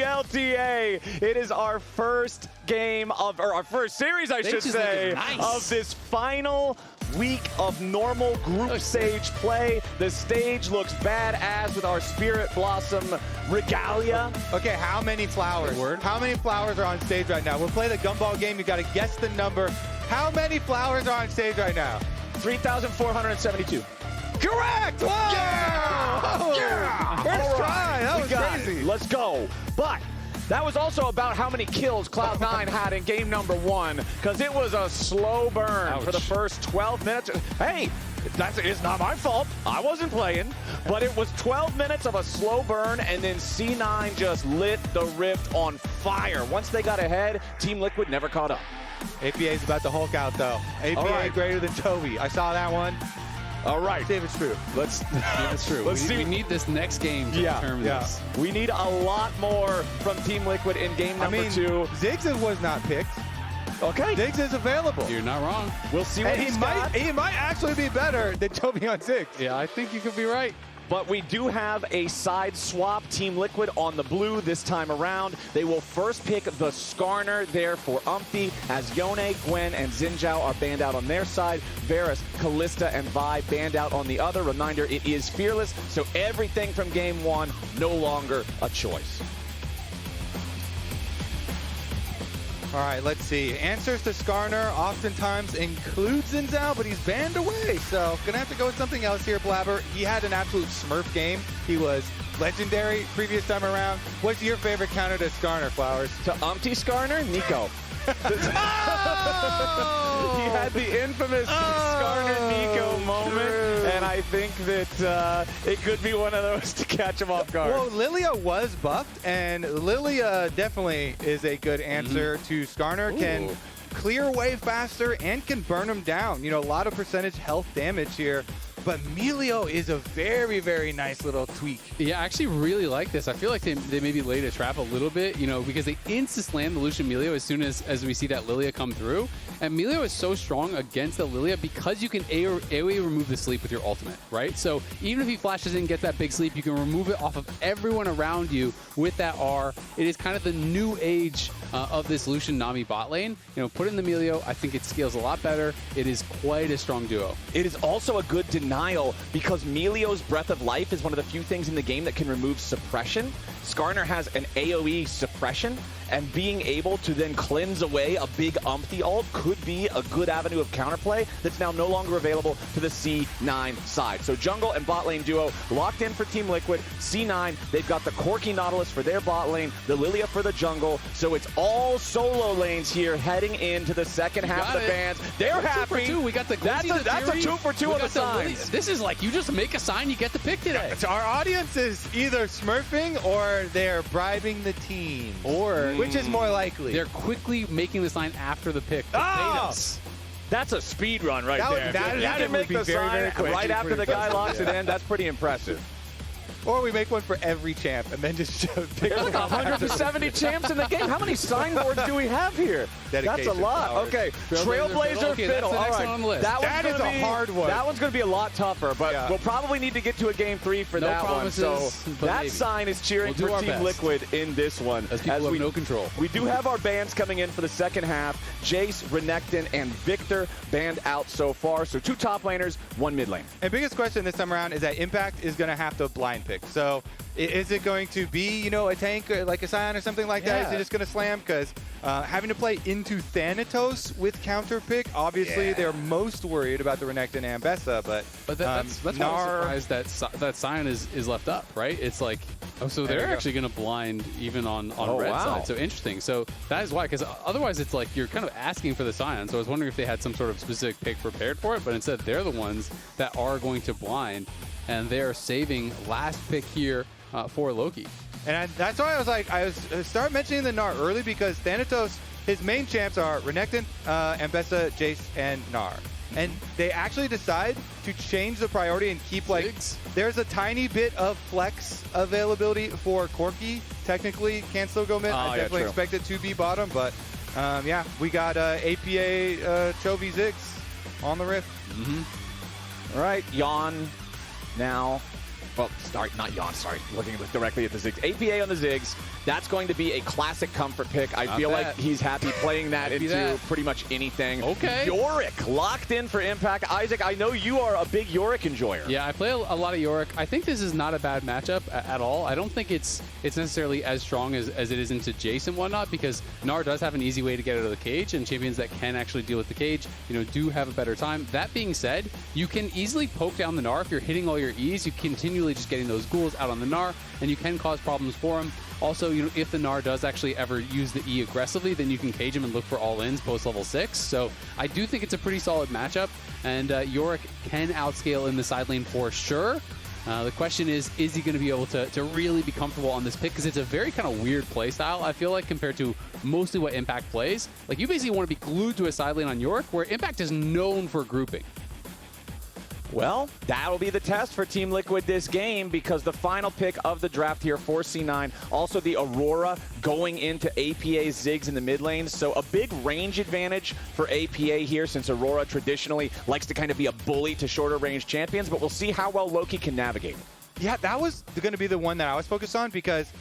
LTA. It is our first game of, or our first series, I should say, of this final week of normal group stage play. The stage looks badass with our Spirit Blossom regalia. Okay, how many flowers? How many flowers are on stage right now? We'll play the gumball game. You got to guess the number. How many flowers are on stage right now? 3,472. Correct! Whoa! Yeah! Yeah! First try. That was crazy. Let's go. But that was also about how many kills Cloud9 had in game number 1, because it was a slow burn for the first 12 minutes. Hey, it's not my fault. I wasn't playing. But it was 12 minutes of a slow burn, and then C9 just lit the Rift on fire. Once they got ahead, Team Liquid never caught up. APA is about to Hulk out, though. APA greater than Toby. I saw that one. All right. See if it's true. Let's see if it's true. We need this next game to determine this. We need a lot more from Team Liquid in game number 2. Ziggs was not picked. Okay. Ziggs is available. You're not wrong. We'll see what he might actually be better than Toby on Ziggs. Yeah, I think you could be right. But we do have a side swap. Team Liquid on the blue this time around. They will first pick the Skarner there for UmTi, as Yone, Gwen, and Xinjiao are banned out on their side. Varus, Kalista, and Vi banned out on the other. Reminder, it is Fearless, so everything from game 1 no longer a choice. All right, let's see. Answers to Skarner oftentimes include Xinjiao, but he's banned away. So gonna have to go with something else here, Blaber. He had an absolute smurf game. He was legendary previous time around. What's your favorite counter to Skarner, Flowers? To UmTi Skarner, Nico. He had the infamous Skarner Nico moment, and I think that it could be one of those to catch him off guard. Well, Lillia was buffed, and Lillia definitely is a good answer to Skarner. Can clear away faster and can burn him down. You know, a lot of percentage health damage here. But Milio is a very, very nice little tweak. Yeah, I actually really like this. I feel like they maybe laid a trap a little bit, you know, because they insta-slam the Lucian Milio as soon as we see that Lillia come through. And Milio is so strong against the Lillia because you can AoE remove the sleep with your ultimate, right? So even if he flashes in and gets that big sleep, you can remove it off of everyone around you with that R. It is kind of the new age of this Lucian Nami bot lane. You know, put in the Milio, I think it scales a lot better. It is quite a strong duo. It is also a good denial because Milio's Breath of Life is one of the few things in the game that can remove suppression. Skarner has an AoE suppression, and being able to then cleanse away a big UmTi ult could be a good avenue of counterplay that's now no longer available to the C9 side. So jungle and bot lane duo locked in for Team Liquid. C9, they've got the Corki Nautilus for their bot lane, the Lillia for the jungle. So it's all solo lanes here heading into the second half of the bans. They're happy. 2 for 2. We got the that's a 2 for 2 on the signs. This is like you just make a sign, you get the pick today. So our audience is either smurfing or they're bribing the team. Or which is more likely? They're quickly making the sign after the pick. That's a speed run right there. That would make be the very, sign very quick. right after the guy locks it in. That's pretty impressive. Or we make one for every champ and then just pick There's like 170 champs in the game. How many signboards do we have here? That's a lot. Flowers. Okay, Trailblazer Fiddle. All right, that is a hard one. That one's going to be a lot tougher, but we'll probably need to get to a game 3 for that one. So that sign is cheering for Team Liquid in this one. As people have no control. We do have our bans coming in for the second half. Jace, Renekton, and Victor banned out so far. So 2 top laners, 1 mid lane. And biggest question this time around is that Impact is going to have to blind pick. So is it going to be, you know, a tank like a Sion or something like that? Is it just going to slam? Because having to play into Thanatos with counter pick, obviously they're most worried about the Renekton and Bessa, but that's why I'm surprised that Sion is left up, right? It's like, so they're actually going to blind even on red side. So interesting. So that is why, because otherwise it's like you're kind of asking for the Sion. So I was wondering if they had some sort of specific pick prepared for it, but instead they're the ones that are going to blind, and they're saving last pick here for Loki. And that's why I start mentioning the Gnar early, because Thanatos, his main champs are Renekton, Ambessa, Jace, and Gnar. And they actually decide to change the priority and keep like, there's a tiny bit of flex availability for Corki. Technically, can still go mid. I definitely expect it to be bottom, but yeah, we got APA Chovy Ziggs on the Rift. All right, Yeon now well, sorry, not Yeon, sorry, looking directly at the Ziggs. APA on the Ziggs, that's going to be a classic comfort pick. I feel like he's happy playing that into pretty much anything. Okay. Yorick locked in for impact. Isaac, I know you are a big Yorick enjoyer. Yeah, I play a lot of Yorick. I think this is not a bad matchup at all. I don't think it's necessarily as strong as it is into Jace and whatnot, because Gnar does have an easy way to get out of the cage, and champions that can actually deal with the cage, do have a better time. That being said, you can easily poke down the Gnar if you're hitting all your E's. You continually just getting those ghouls out on the Gnar, and you can cause problems for him. Also, if the Gnar does actually ever use the E aggressively, then you can cage him and look for all-ins post level 6. So I do think it's a pretty solid matchup, and Yorick can outscale in the side lane for sure. The question is he going to be able to really be comfortable on this pick? Because it's a very kind of weird play style, I feel like, compared to mostly what Impact plays. Like, you basically want to be glued to a side lane on Yorick, where Impact is known for grouping. Well, that'll be the test for Team Liquid this game, because the final pick of the draft here for C9, also the Aurora going into APA Ziggs in the mid lane. So a big range advantage for APA here, since Aurora traditionally likes to kind of be a bully to shorter range champions, but we'll see how well Loki can navigate. Yeah, that was going to be the one that I was focused on, because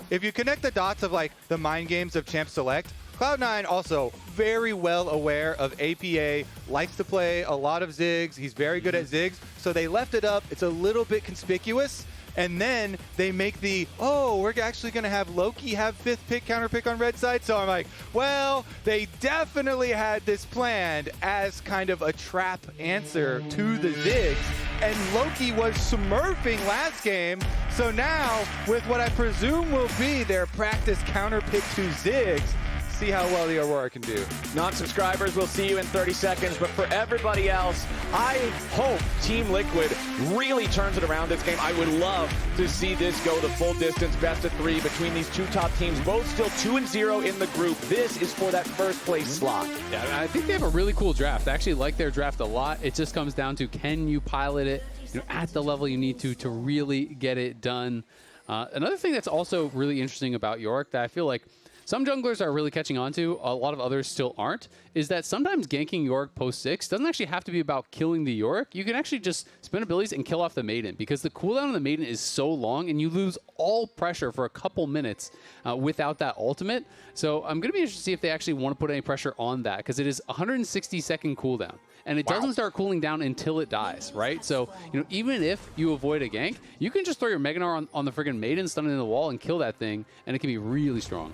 if you connect the dots of like the mind games of Champ Select, Cloud9 also very well aware of APA, likes to play a lot of Ziggs. He's very good at Ziggs. So they left it up. It's a little bit conspicuous. And then they make we're actually going to have Loki have 5th pick, counter pick on red side. So I'm like, well, they definitely had this planned as kind of a trap answer to the Ziggs. And Loki was smurfing last game. So now, with what I presume will be their practice counter pick to Ziggs, see how well the Aurora can do. Non-subscribers, we'll see you in 30 seconds. But for everybody else, I hope Team Liquid really turns it around this game. I would love to see this go the full distance, best of 3 between these two top teams, both still 2-0 in the group. This is for that first place slot. Yeah, I think they have a really cool draft. I actually like their draft a lot. It just comes down to, can you pilot it at the level you need to really get it done. Another thing that's also really interesting about Yorick that I feel like some junglers are really catching on to, a lot of others still aren't, is that sometimes ganking Yorick post 6 doesn't actually have to be about killing the Yorick. You can actually just spin abilities and kill off the Maiden, because the cooldown on the Maiden is so long and you lose all pressure for a couple minutes without that ultimate. So I'm going to be interested to see if they actually want to put any pressure on that, because it is 160-second cooldown. And it doesn't start cooling down until it dies, right? So, even if you avoid a gank, you can just throw your Mega Gnar on the friggin' Maiden, stun it in the wall, and kill that thing, and it can be really strong.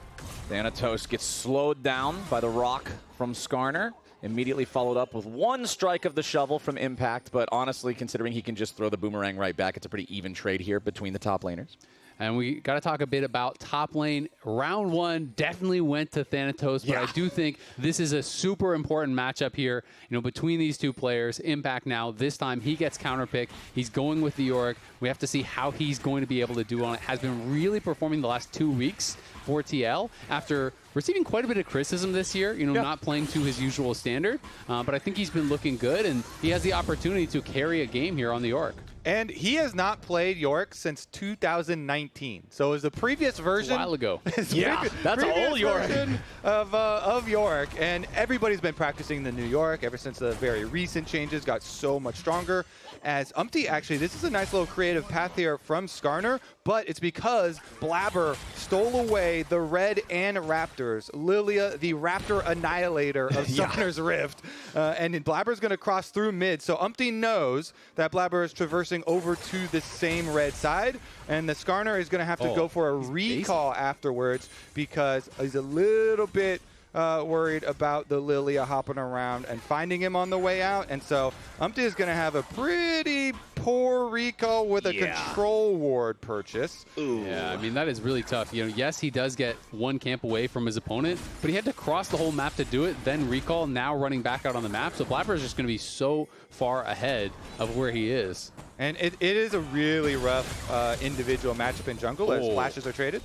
Thanatos gets slowed down by the rock from Skarner, immediately followed up with 1 strike of the shovel from Impact, but honestly, considering he can just throw the boomerang right back, it's a pretty even trade here between the top laners. And we got to talk a bit about top lane. Round 1 definitely went to Thanatos, but I do think this is a super important matchup here, between these two players. Impact now, this time he gets counterpick. He's going with the Yorick. We have to see how he's going to be able to do on it. Has been really performing the last 2 weeks for TL after receiving quite a bit of criticism this year, not playing to his usual standard. But I think he's been looking good, and he has the opportunity to carry a game here on the Yorick. And he has not played Yorick since 2019. So it was the previous version. A while ago. That's an old Yorick. Of Yorick. And everybody's been practicing the new Yorick ever since the very recent changes got so much stronger. As UmTi, actually, this is a nice little creative path here from Skarner, but it's because Blaber stole away the red and Raptors. Lillia, the Raptor annihilator of Summoner's Rift. And Blaber's going to cross through mid. So UmTi knows that Blaber is traversing over to the same red side. And the Skarner is going to have to go for a recall afterwards, because he's a little bit worried about the Lillia hopping around and finding him on the way out. And so UmTi is going to have a pretty poor recall with a control ward purchase. Ooh. Yeah, I mean, that is really tough. Yes, he does get 1 camp away from his opponent, but he had to cross the whole map to do it, then recall, now running back out on the map. So Blaber is just going to be so far ahead of where he is. And it is a really rough individual matchup in jungle as flashes are traded.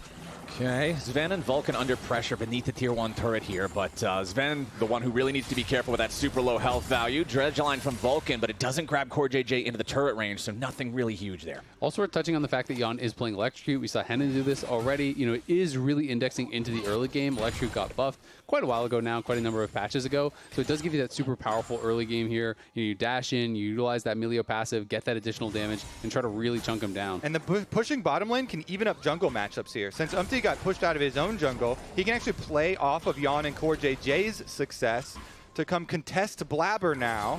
Okay, Zven and Vulcan under pressure beneath the tier 1 turret here, but Zven, the one who really needs to be careful with that super low health value. Dredge line from Vulcan, but it doesn't grab CoreJJ into the turret range, so nothing really huge there. Also, we're touching on the fact that Yeon is playing Electrocute. We saw Henan do this already. You know, it is really indexing into the early game. Electrocute got buffed quite a while ago now, quite a number of patches ago, so it does give you that super powerful early game here. You dash in, you utilize that Milio passive, get that additional damage, and try to really chunk him down. And the pushing bottom lane can even up jungle matchups here. Since UmTi got pushed out of his own jungle, he can actually play off of Yeon and CoreJJ's success to come contest Blaber now.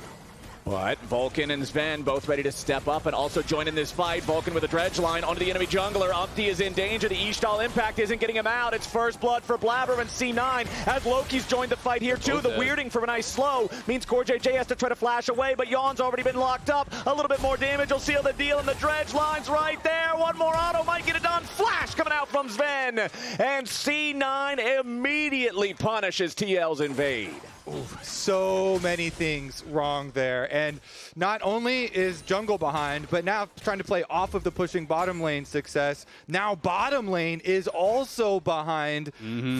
But Vulcan and Zven both ready to step up and also join in this fight. Vulcan with a dredge line onto the enemy jungler. UmTi is in danger. The Ishtal impact isn't getting him out. It's first blood for Blaber and C9 as Loki's joined the fight here too. The weirding from a nice slow means CoreJJ has to try to flash away, but Yeon's already been locked up. A little bit more damage will seal the deal, and the dredge line's right there. One more auto might get it done. Flash coming out from Zven, and C9 immediately punishes TL's invade. So many things wrong there, and not only is jungle behind, but now trying to play off of the pushing bottom lane success. Now bottom lane is also behind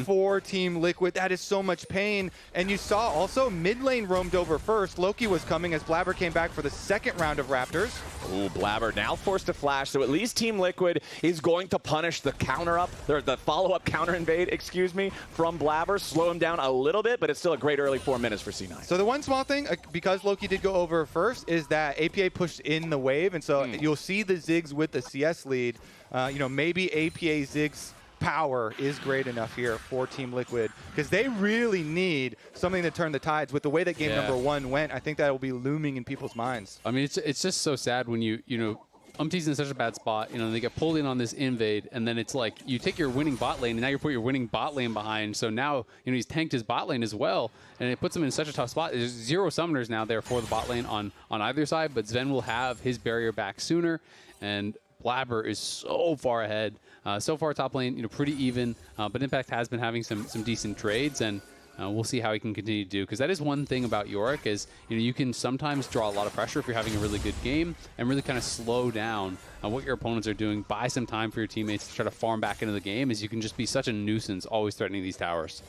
for Team Liquid. That is so much pain, and you saw also mid lane roamed over first. Loki was coming as Blaber came back for the second round of Raptors. Ooh, Blaber now forced to flash, so at least Team Liquid is going to punish the counter-up, or the follow-up counter-invade, excuse me, from Blaber, slow him down a little bit, but it's still a great early 4 minutes for C9. So the one small thing, because Loki did go over first, is that APA pushed in the wave, and so you'll see the Ziggs with the CS lead. You know, maybe APA Ziggs power is great enough here for Team Liquid, because they really need something to turn the tides. With the way that game number 1 went, I think that will be looming in people's minds. I mean, it's just so sad when you know, UmTi's in such a bad spot. You know, they get pulled in on this invade, and then it's like you take your winning bot lane, and now you put your winning bot lane behind. So now, you know, he's tanked his bot lane as well, and it puts him in such a tough spot. There's 0 summoners now there for the bot lane on either side, but Zven will have his barrier back sooner, and Blaber is so far ahead. So far, top lane, you know, pretty even, but Impact has been having some decent trades, and we'll see how he can continue to do, because that is one thing about Yorick is, you know, you can sometimes draw a lot of pressure if you're having a really good game and really kind of slow down what your opponents are doing. Buy some time for your teammates to try to farm back into the game, as you can just be such a nuisance always threatening these towers.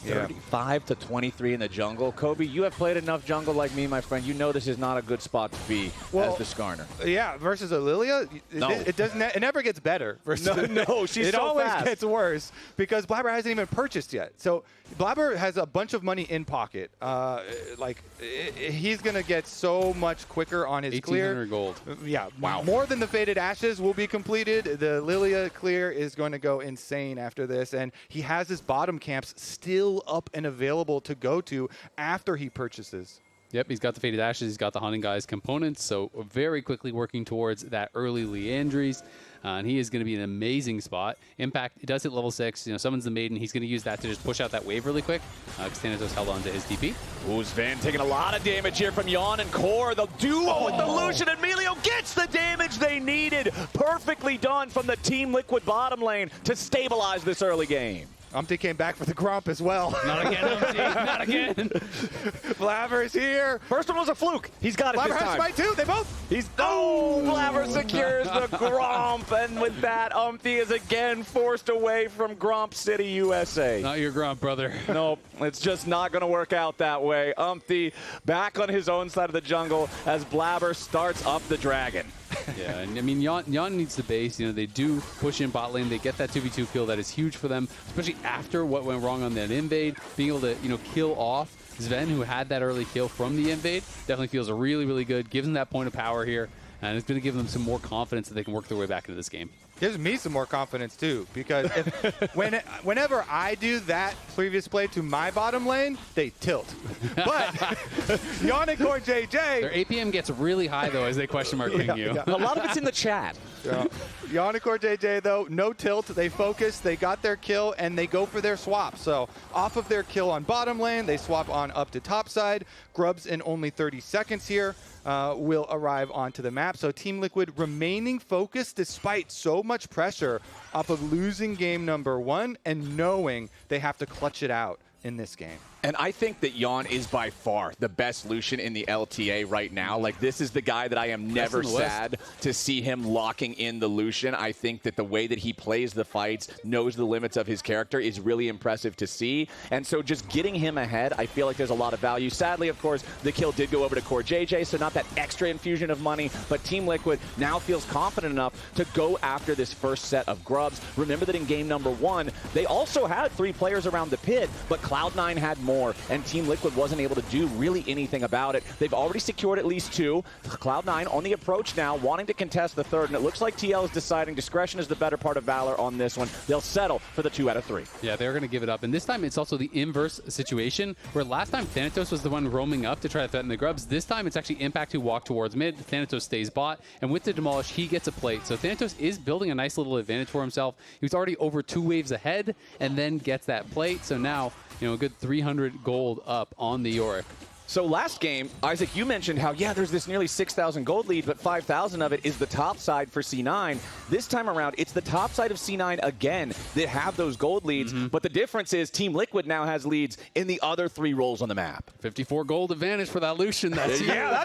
35 to 23 in the jungle. Kobe, you have played enough jungle like me, my friend. You know this is not a good spot to be as the Skarner. Yeah, versus a Lillia, it doesn't. It never gets better. No, she's it so always fast. gets worse because Blaber hasn't even purchased yet. So Blaber has a bunch of money in pocket. He's gonna get so much quicker on his clear. 1,800 gold. Yeah, wow. More than the Faded Ashes will be completed. The Lillia clear is going to go insane after this, and he has his bottom camps still up and available to go to after he purchases. Yep, he's got the Faded Ashes, he's got the Hunting Guys components, so very quickly working towards that early Leandries. And he is going to be an amazing spot. Impact, he does hit level 6, you know, summons the Maiden. He's going to use that to just push out that wave really quick, because Thanatos held on to his TP. Ooh, Zven taking a lot of damage here from Yeon and Core. The duo with the Lucian, and Milio gets the damage they needed. Perfectly done from the Team Liquid bottom lane to stabilize this early game. UmTi came back for the Grump as well. Not again, UmTi, not again. Blaber's here. First one was a fluke. He's got it Blaber this time. has fight too. They both. Blaber secures the Grump, and with that, UmTi is again forced away from Grump City, USA. Not your Grump, brother. Nope, it's just not going to work out that way. UmTi back on his own side of the jungle as Blaber starts up the dragon. Yeah, and I mean, Yeon needs the base. You know, they do push in bot lane. They get that 2v2 kill. That is huge for them, especially after what went wrong on that invade. Being able to, you know, kill off Zven, who had that early kill from the invade, definitely feels really, really good. Gives them that point of power here, and it's going to give them some more confidence that they can work their way back into this game. Gives me some more confidence too, because whenever I do that previous play to my bottom lane, they tilt. But Yeon and CoreJJ, their APM gets really high though as they question mark ping you. A lot of it's in the chat. Yeon and CoreJJ though, no tilt. They focus, they got their kill, and they go for their swap. So off of their kill on bottom lane, they swap on up to top side. Grubs in only 30 seconds here will arrive onto the map. So Team Liquid remaining focused despite so much pressure off of losing game number 1 and knowing they have to clutch it out in this game. And I think that Yeon is by far the best Lucian in the LTA right now. Like, this is the guy that I am never sad to see him locking in the Lucian. I think that the way that he plays the fights, knows the limits of his character, is really impressive to see. And so just getting him ahead, I feel like there's a lot of value. Sadly, of course, the kill did go over to CoreJJ, so not that extra infusion of money, but Team Liquid now feels confident enough to go after this first set of grubs. Remember that in game number 1, they also had 3 players around the pit, but Cloud9 had more, and Team Liquid wasn't able to do really anything about it. They've already secured at least 2. Cloud9 on the approach now, wanting to contest the 3rd, and it looks like TL is deciding discretion is the better part of valor on this one. They'll settle for the 2 out of 3. Yeah, they're going to give it up. And this time it's also the inverse situation, where last time Thanatos was the one roaming up to try to threaten the grubs. This time it's actually Impact who walk towards mid. Thanatos stays bot, and with the demolish, he gets a plate. So Thanatos is building a nice little advantage for himself. He was already over 2 waves ahead, and then gets that plate. So now, you know, a good 300 gold up on the Yorick. So last game, Isaac, you mentioned how, yeah, there's this nearly 6,000 gold lead, but 5,000 of it is the top side for C9. This time around, it's the top side of C9 again that have those gold leads, but the difference is Team Liquid now has leads in the other 3 roles on the map. 54 gold advantage for that Lucian. That's yeah,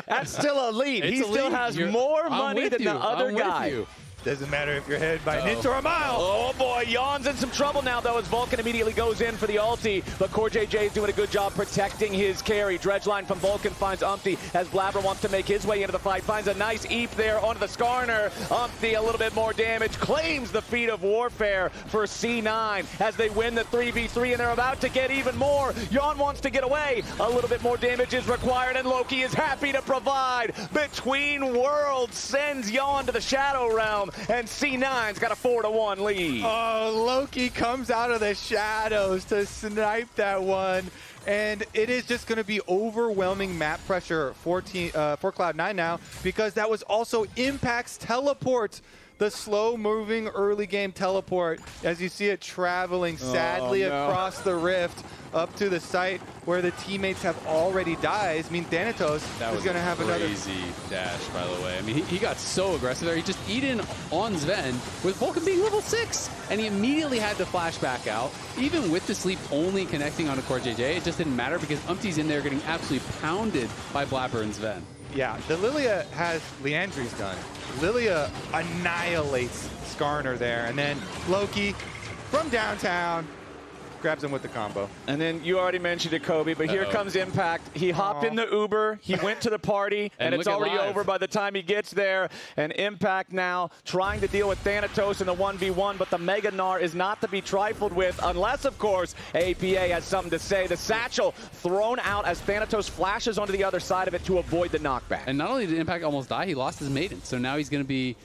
that's still a lead. He still has more money than the other guy. Doesn't matter if you're headed by an inch or a mile. Oh boy, Yeon's in some trouble now though as Vulcan immediately goes in for the ulti, but CoreJJ is doing a good job protecting his carry. Dredgeline from Vulcan finds UmTi as Blaber wants to make his way into the fight, finds a nice eep there onto the Skarner. UmTi a little bit more damage, claims the feat of warfare for C9 as they win the 3v3 and they're about to get even more. Yeon wants to get away, a little bit more damage is required and Loki is happy to provide. Between Worlds sends Yeon to the Shadow Realm. And C9's got a 4-1 lead. Oh, Loki comes out of the shadows to snipe that one. And it is just going to be overwhelming map pressure for Cloud9 now, because that was also Impact's teleport. The slow-moving early game teleport, as you see it traveling sadly across the rift up to the site where the teammates have already died. I mean, Thanatos is going to have another crazy dash, by the way. I mean, he got so aggressive there. He just Eden on Zven with Vulcan being level 6, and he immediately had to flash back out. Even with the sleep only connecting on a CoreJJ, it just didn't matter because UmTi's in there getting absolutely pounded by Blaber and Zven. Yeah, the Lillia has Leandri's done. Lillia annihilates Skarner there, and then Loki from downtown grabs him with the combo. And then you already mentioned it, Kobe, but here comes Impact. He hopped in the Uber, he went to the party, and it's already over by the time he gets there. And Impact now trying to deal with Thanatos in the 1v1, but the Mega Gnar is not to be trifled with, unless, of course, APA has something to say. The satchel thrown out as Thanatos flashes onto the other side of it to avoid the knockback. And not only did Impact almost die, he lost his maiden. So now he's going to be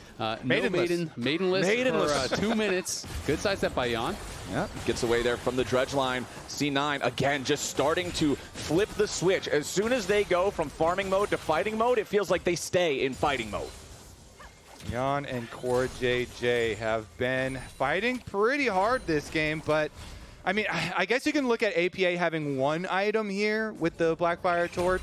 maidenless for 2 minutes. Good sidestep by Yeon. Yeah, gets away there from the dredge line. C9, again, just starting to flip the switch. As soon as they go from farming mode to fighting mode, it feels like they stay in fighting mode. Yeon and CoreJJ have been fighting pretty hard this game, but I mean, I guess you can look at APA having 1 item here with the Blackfire Torch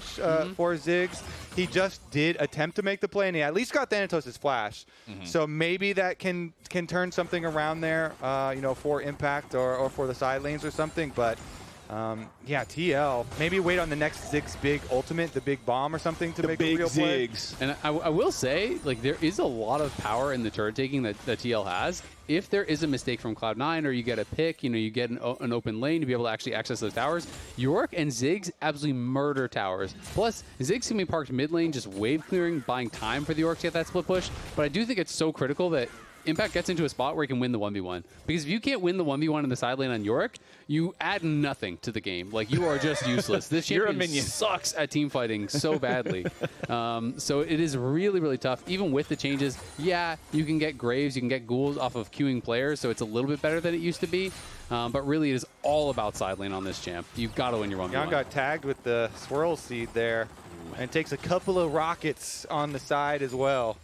for Ziggs. He just did attempt to make the play, and he at least got Thanatos' flash. So maybe that can turn something around there, you know, for Impact or for the side lanes or something. But yeah, TL, maybe wait on the next Ziggs big ultimate, the big bomb or something to make a real play. And I will say, like, there is a lot of power in the turret taking that TL has. If there is a mistake from Cloud9 or you get a pick, you know, you get an open lane to be able to actually access those towers, Yorick and Ziggs absolutely murder towers. Plus, Ziggs can be parked mid lane, just wave clearing, buying time for the Yorick to get that split push. But I do think it's so critical that Impact gets into a spot where he can win the 1v1. Because if you can't win the 1v1 in the side lane on Yorick, you add nothing to the game. Like, you are just useless. This champion sucks at team fighting so badly. So it is really, really tough. Even with the changes, yeah, you can get Graves, you can get Ghouls off of queuing players, so it's a little bit better than it used to be. But really, it is all about side lane on this champ. You've got to win your 1v1. Yeon got tagged with the swirl seed there and takes a couple of rockets on the side as well.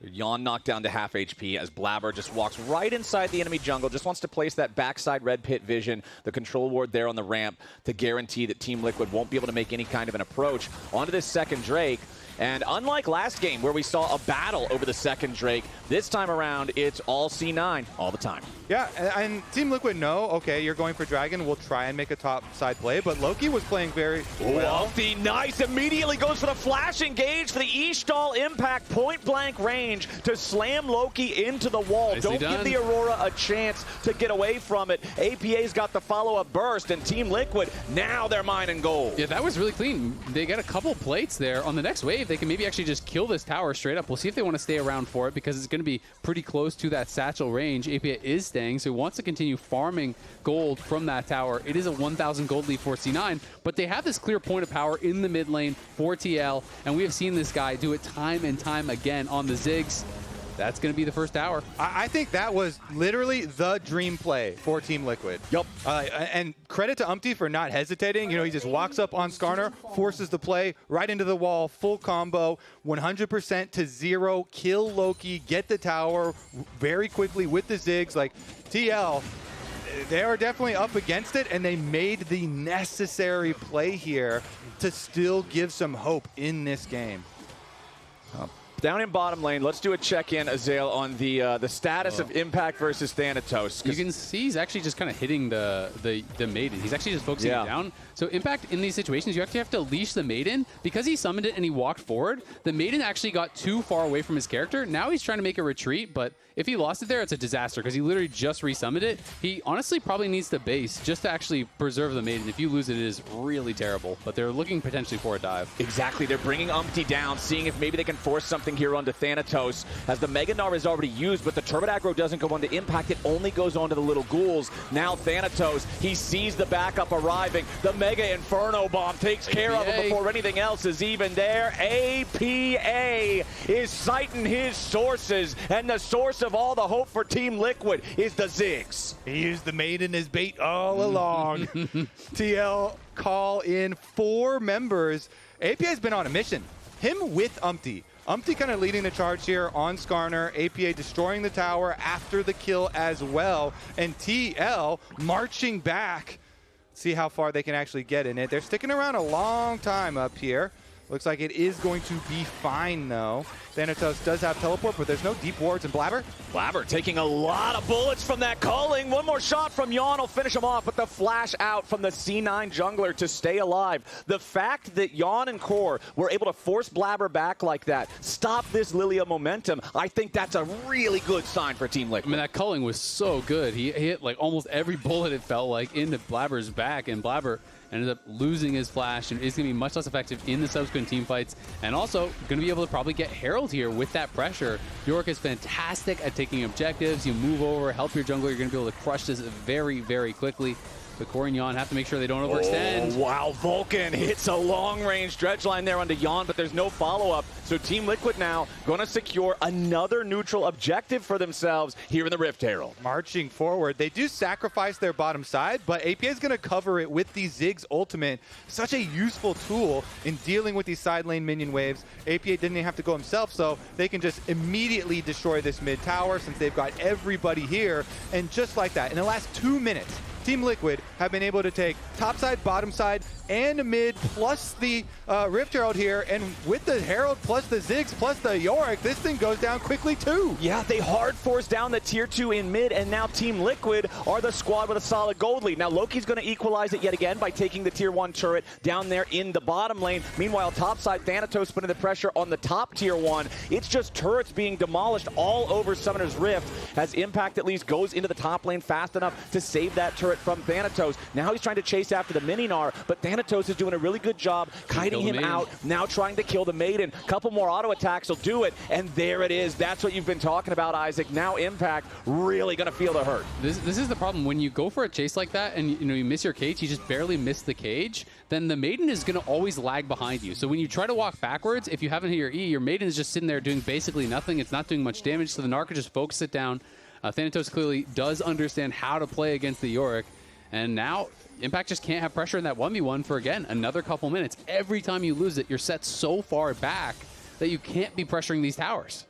Yeon knocked down to half HP as Blaber just walks right inside the enemy jungle, just wants to place that backside red pit vision, the control ward there on the ramp to guarantee that Team Liquid won't be able to make any kind of an approach onto this second Drake. And unlike last game where we saw a battle over the second Drake, this time around it's all C9 all the time. Yeah, and Team Liquid know, okay, you're going for Dragon, we'll try and make a top side play, but Loki was playing very well. UmTi, nice, immediately goes for the flash engage for the Ishtal impact, point blank range to slam Loki into the wall. Nicely Don't done. give the Aurora a chance to get away from it. APA's got the follow-up burst, and Team Liquid, now they're mining gold. Yeah, that was really clean. They got a couple plates there. On the next wave, they can maybe actually just kill this tower straight up. We'll see if they want to stay around for it because it's going to be pretty close to that satchel range. APA is staying, so he wants to continue farming gold from that tower. It is a 1,000 gold lead for C9, but they have this clear point of power in the mid lane for TL, and we have seen this guy do it time and time again on the Ziggs. That's going to be the first tower. I think that was literally the dream play for Team Liquid. Yup. And credit to UmTi for not hesitating. You know, he just walks up on Skarner, forces the play right into the wall, full combo, 100% to 0, kill Loki, get the tower very quickly with the Ziggs. Like, TL, they are definitely up against it, and they made the necessary play here to still give some hope in this game. Down in bottom lane, let's do a check-in, Azael, on the status of Impact versus Thanatos. You can see he's actually just kind of hitting the Maiden. He's actually just focusing it down. So Impact, in these situations, you actually have to leash the Maiden. Because he summoned it and he walked forward, the Maiden actually got too far away from his character. Now he's trying to make a retreat, but if he lost it there, it's a disaster because he literally just resummoned it. He honestly probably needs to base just to actually preserve the Maiden. If you lose it, it is really terrible. But they're looking potentially for a dive. Exactly. They're bringing UmTi down, seeing if maybe they can force something here onto Thanatos, as the Mega Gnar is already used, but the Turbo Aggro doesn't go onto Impact. It only goes onto the little ghouls. Now Thanatos, he sees the backup arriving. The Mega Inferno Bomb takes care of him before anything else is even there. APA is citing his sources, and the source of all the hope for Team Liquid is the Ziggs. He used the Maiden as bait all along. TL call in 4 members. APA's been on a mission. Him with UmTi. UmTi kind of leading the charge here on Skarner. APA destroying the tower after the kill as well. And TL marching back. See how far they can actually get in it. They're sticking around a long time up here. Looks like it is going to be fine, though. Thanatos does have teleport, but there's no deep wards in Blaber. Blaber taking a lot of bullets from that culling. One more shot from Yeon will finish him off, but the flash out from the C9 jungler to stay alive. The fact that Yeon and Core were able to force Blaber back like that, stop this Lillia momentum, I think that's a really good sign for Team Liquid. I mean, that culling was so good. He hit like almost every bullet, it felt like, into Blaber's back, and Blaber ended up losing his flash and is going to be much less effective in the subsequent team fights, and also going to be able to probably get Herald here with that pressure. Yorick is fantastic at taking objectives. You move over, help your jungler, you're going to be able to crush this very, very quickly. But Core and Yeon have to make sure they don't overextend. Oh, wow, Vulcan hits a long-range dredge line there onto Yeon, but there's no follow-up. So Team Liquid now going to secure another neutral objective for themselves here in the Rift Herald. Marching forward. They do sacrifice their bottom side, but APA is going to cover it with the Ziggs ultimate. Such a useful tool in dealing with these side lane minion waves. APA didn't even have to go himself, so they can just immediately destroy this mid tower since they've got everybody here. And just like that, in the last 2 minutes, Team Liquid have been able to take top side, bottom side, and mid, plus the Rift Herald here, and with the Herald, plus the Ziggs, plus the Yorick, this thing goes down quickly too. Yeah, they hard force down the tier 2 in mid, and now Team Liquid are the squad with a solid gold lead. Now Loki's going to equalize it yet again by taking the tier 1 turret down there in the bottom lane. Meanwhile, topside, Thanatos putting the pressure on the top tier 1. It's just turrets being demolished all over Summoner's Rift, as Impact at least goes into the top lane fast enough to save that turret from Thanatos. Now he's trying to chase after the Mini-Gnar, but Thanatos is doing a really good job kiting him out, now trying to kill the Maiden. Couple more auto attacks will do it, and there it is. That's what you've been talking about, Isaac. Now Impact really going to feel the hurt. This is the problem. When you go for a chase like that and you miss your cage, you just barely miss the cage, then the Maiden is going to always lag behind you. So when you try to walk backwards, if you haven't hit your E, your Maiden is just sitting there doing basically nothing. It's not doing much damage, so the Gnar can just focus it down. Thanatos clearly does understand how to play against the Yorick. And now Impact just can't have pressure in that 1v1 for, again, another couple minutes. Every time you lose it, you're set so far back that you can't be pressuring these towers.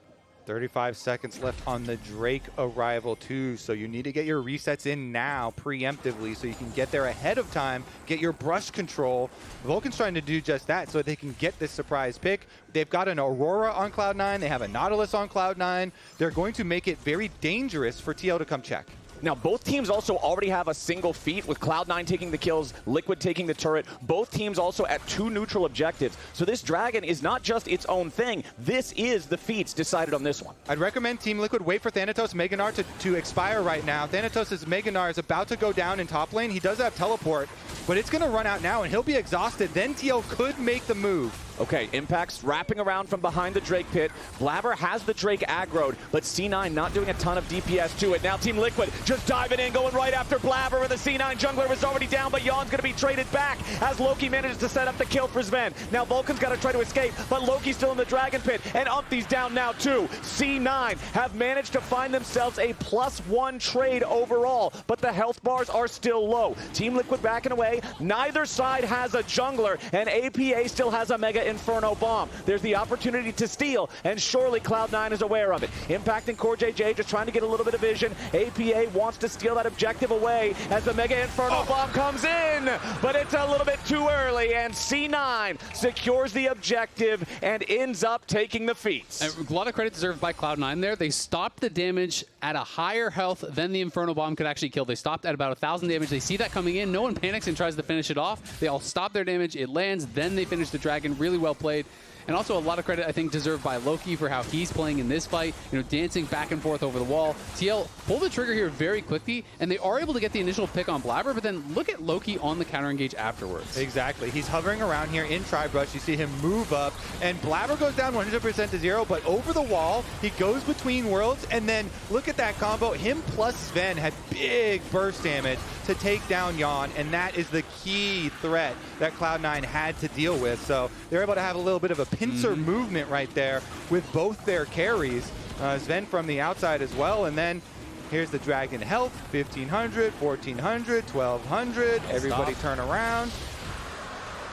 35 seconds left on the Drake arrival too, so you need to get your resets in now preemptively so you can get there ahead of time, get your brush control. Vulcan's trying to do just that so they can get this surprise pick. They've got an Aurora on Cloud9, they have a Nautilus on Cloud9. They're going to make it very dangerous for TL to come check. Now, both teams also already have a single feat, with Cloud9 taking the kills, Liquid taking the turret. Both teams also at 2 neutral objectives. So this Dragon is not just its own thing. This is the feats decided on this one. I'd recommend Team Liquid wait for Thanatos Mega Gnar to expire right now. Thanatos' Mega Gnar is about to go down in top lane. He does have teleport, but it's going to run out now, and he'll be exhausted. Then TL could make the move. Okay, Impact's wrapping around from behind the Drake pit. Blaber has the Drake aggroed, but C9 not doing a ton of DPS to it. Now Team Liquid just diving in, going right after Blaber, and the C9 jungler was already down, but Yeon's going to be traded back as Loki manages to set up the kill for Zven. Now Vulcan's got to try to escape, but Loki's still in the Dragon pit, and UmTi's down now too. C9 have managed to find themselves a +1 trade overall, but the health bars are still low. Team Liquid backing away. Neither side has a jungler, and APA still has a Mega Inferno bomb. There's the opportunity to steal, and surely Cloud9 is aware of it. Impact and CoreJJ just trying to get a little bit of vision. APA wants to steal that objective away as the Mega Inferno bomb comes in, but it's a little bit too early, and C9 secures the objective and ends up taking the feats. And a lot of credit deserved by Cloud9 there. They stopped the damage at a higher health than the Inferno bomb could actually kill. They stopped at about 1,000 damage. They see that coming in. No one panics and tries to finish it off. They all stop their damage. It lands. Then they finish the Dragon. Really well played. And also a lot of credit, I think, deserved by Loki for how he's playing in this fight, dancing back and forth over the wall. TL pulled the trigger here very quickly, and they are able to get the initial pick on Blaber, but then look at Loki on the counter engage afterwards. Exactly. He's hovering around here in Tri-Brush. You see him move up, and Blaber goes down 100% to 0, but over the wall, he goes between worlds, and then look at that combo. Him plus Zven had big burst damage to take down Yeon, and that is the key threat that Cloud9 had to deal with. So they're able to have a little bit of a pincer movement right there with both their carries. Zven from the outside as well, and then here's the Dragon health, 1,500, 1,400, 1,200. Everybody turn around.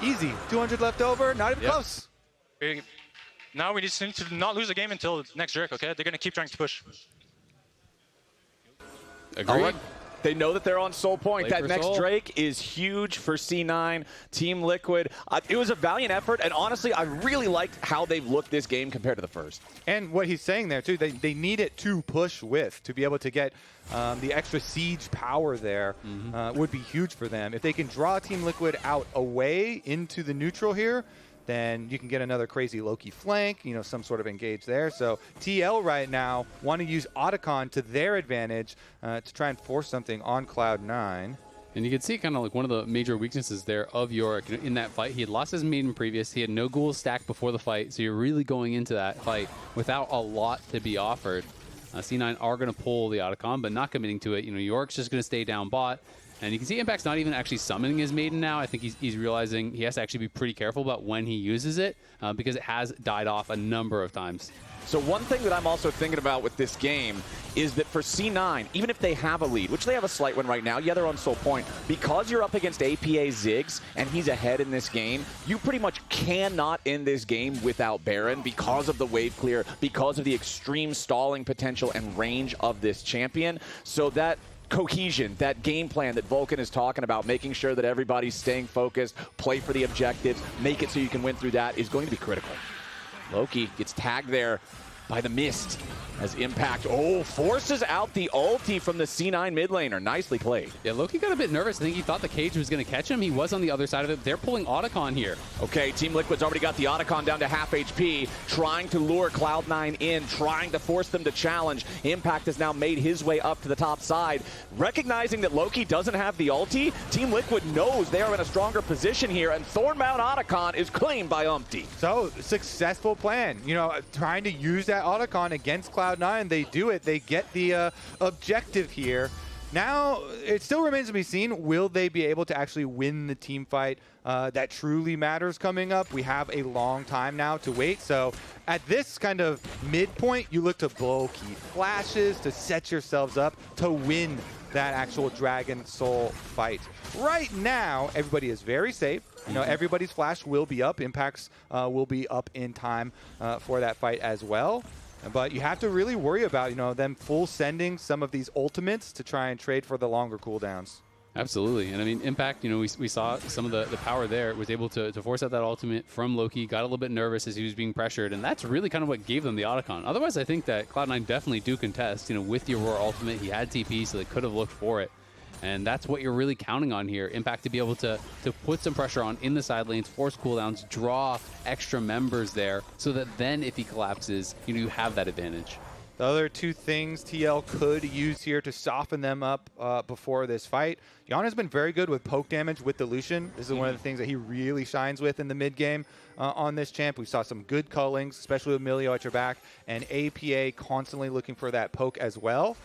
Easy, 200 left over, not even close. Now we need to not lose the game until next Yorick, okay? They're going to keep trying to push. Agreed. They know that they're on Soul Point. Play That for next Soul. Drake is huge for C9, Team Liquid. It was a valiant effort, and honestly, I really liked how they've looked this game compared to the first. And what he's saying there, too, they need it to push with, to be able to get the extra siege power there would be huge for them. If they can draw Team Liquid out away into the neutral here, then you can get another crazy Loki flank, some sort of engage there. So TL right now want to use Otacon to their advantage to try and force something on Cloud9. And you can see kind of like one of the major weaknesses there of Yorick in that fight. He had lost his maiden previous. He had no ghouls stacked before the fight. So you're really going into that fight without a lot to be offered. C9 are going to pull the Otacon, but not committing to it. Yorick's just going to stay down bot. And you can see Impact's not even actually summoning his maiden now. I think he's realizing he has to actually be pretty careful about when he uses it because it has died off a number of times. So one thing that I'm also thinking about with this game is that for C9, even if they have a lead, which they have a slight one right now, yeah, they're on Soul Point, because you're up against APA Ziggs and he's ahead in this game, you pretty much cannot end this game without Baron because of the wave clear, because of the extreme stalling potential and range of this champion. So that cohesion, that game plan that Vulcan is talking about, making sure that everybody's staying focused, play for the objectives, make it so you can win through that, is going to be critical. Loki gets tagged there by the mist as Impact, forces out the ulti from the C9 mid laner. Nicely played. Yeah, Loki got a bit nervous. I think he thought the cage was going to catch him. He was on the other side of it. They're pulling Otacon here. Okay, Team Liquid's already got the Otacon down to half HP, trying to lure Cloud9 in, trying to force them to challenge. Impact has now made his way up to the top side. Recognizing that Loki doesn't have the ulti, Team Liquid knows they are in a stronger position here, and Thornbound Otacon is claimed by UmTi. So, successful plan. Trying to use that Otacon against Cloud9. They do it. They get the objective here. Now, it still remains to be seen, will they be able to actually win the team fight that truly matters coming up? We have a long time now to wait. So at this kind of midpoint, you look to blow key flashes to set yourselves up to win that actual Dragon Soul fight. Right now, everybody is very safe. Everybody's flash will be up. Impacts will be up in time for that fight as well. But you have to really worry about, them full sending some of these ultimates to try and trade for the longer cooldowns. Absolutely. And I mean, Impact, you know, we saw some of the power there, was able to force out that ultimate from Loki, got a little bit nervous as he was being pressured, and that's really kind of what gave them the Otacon. Otherwise, I think that Cloud9 definitely do contest, you know, with the Aurora ultimate. He had TP, so they could have looked for it. And that's what you're really counting on here. Impact to be able to put some pressure on in the side lanes, force cooldowns, draw extra members there, so that then if he collapses, you know, you have that advantage. The other two things TL could use here to soften them up before this fight. Yeon has been very good with poke damage with the Lucian. This is one of the things that he really shines with in the mid game on this champ. We saw some good cullings, especially with Milio at your back, and APA constantly looking for that poke as well.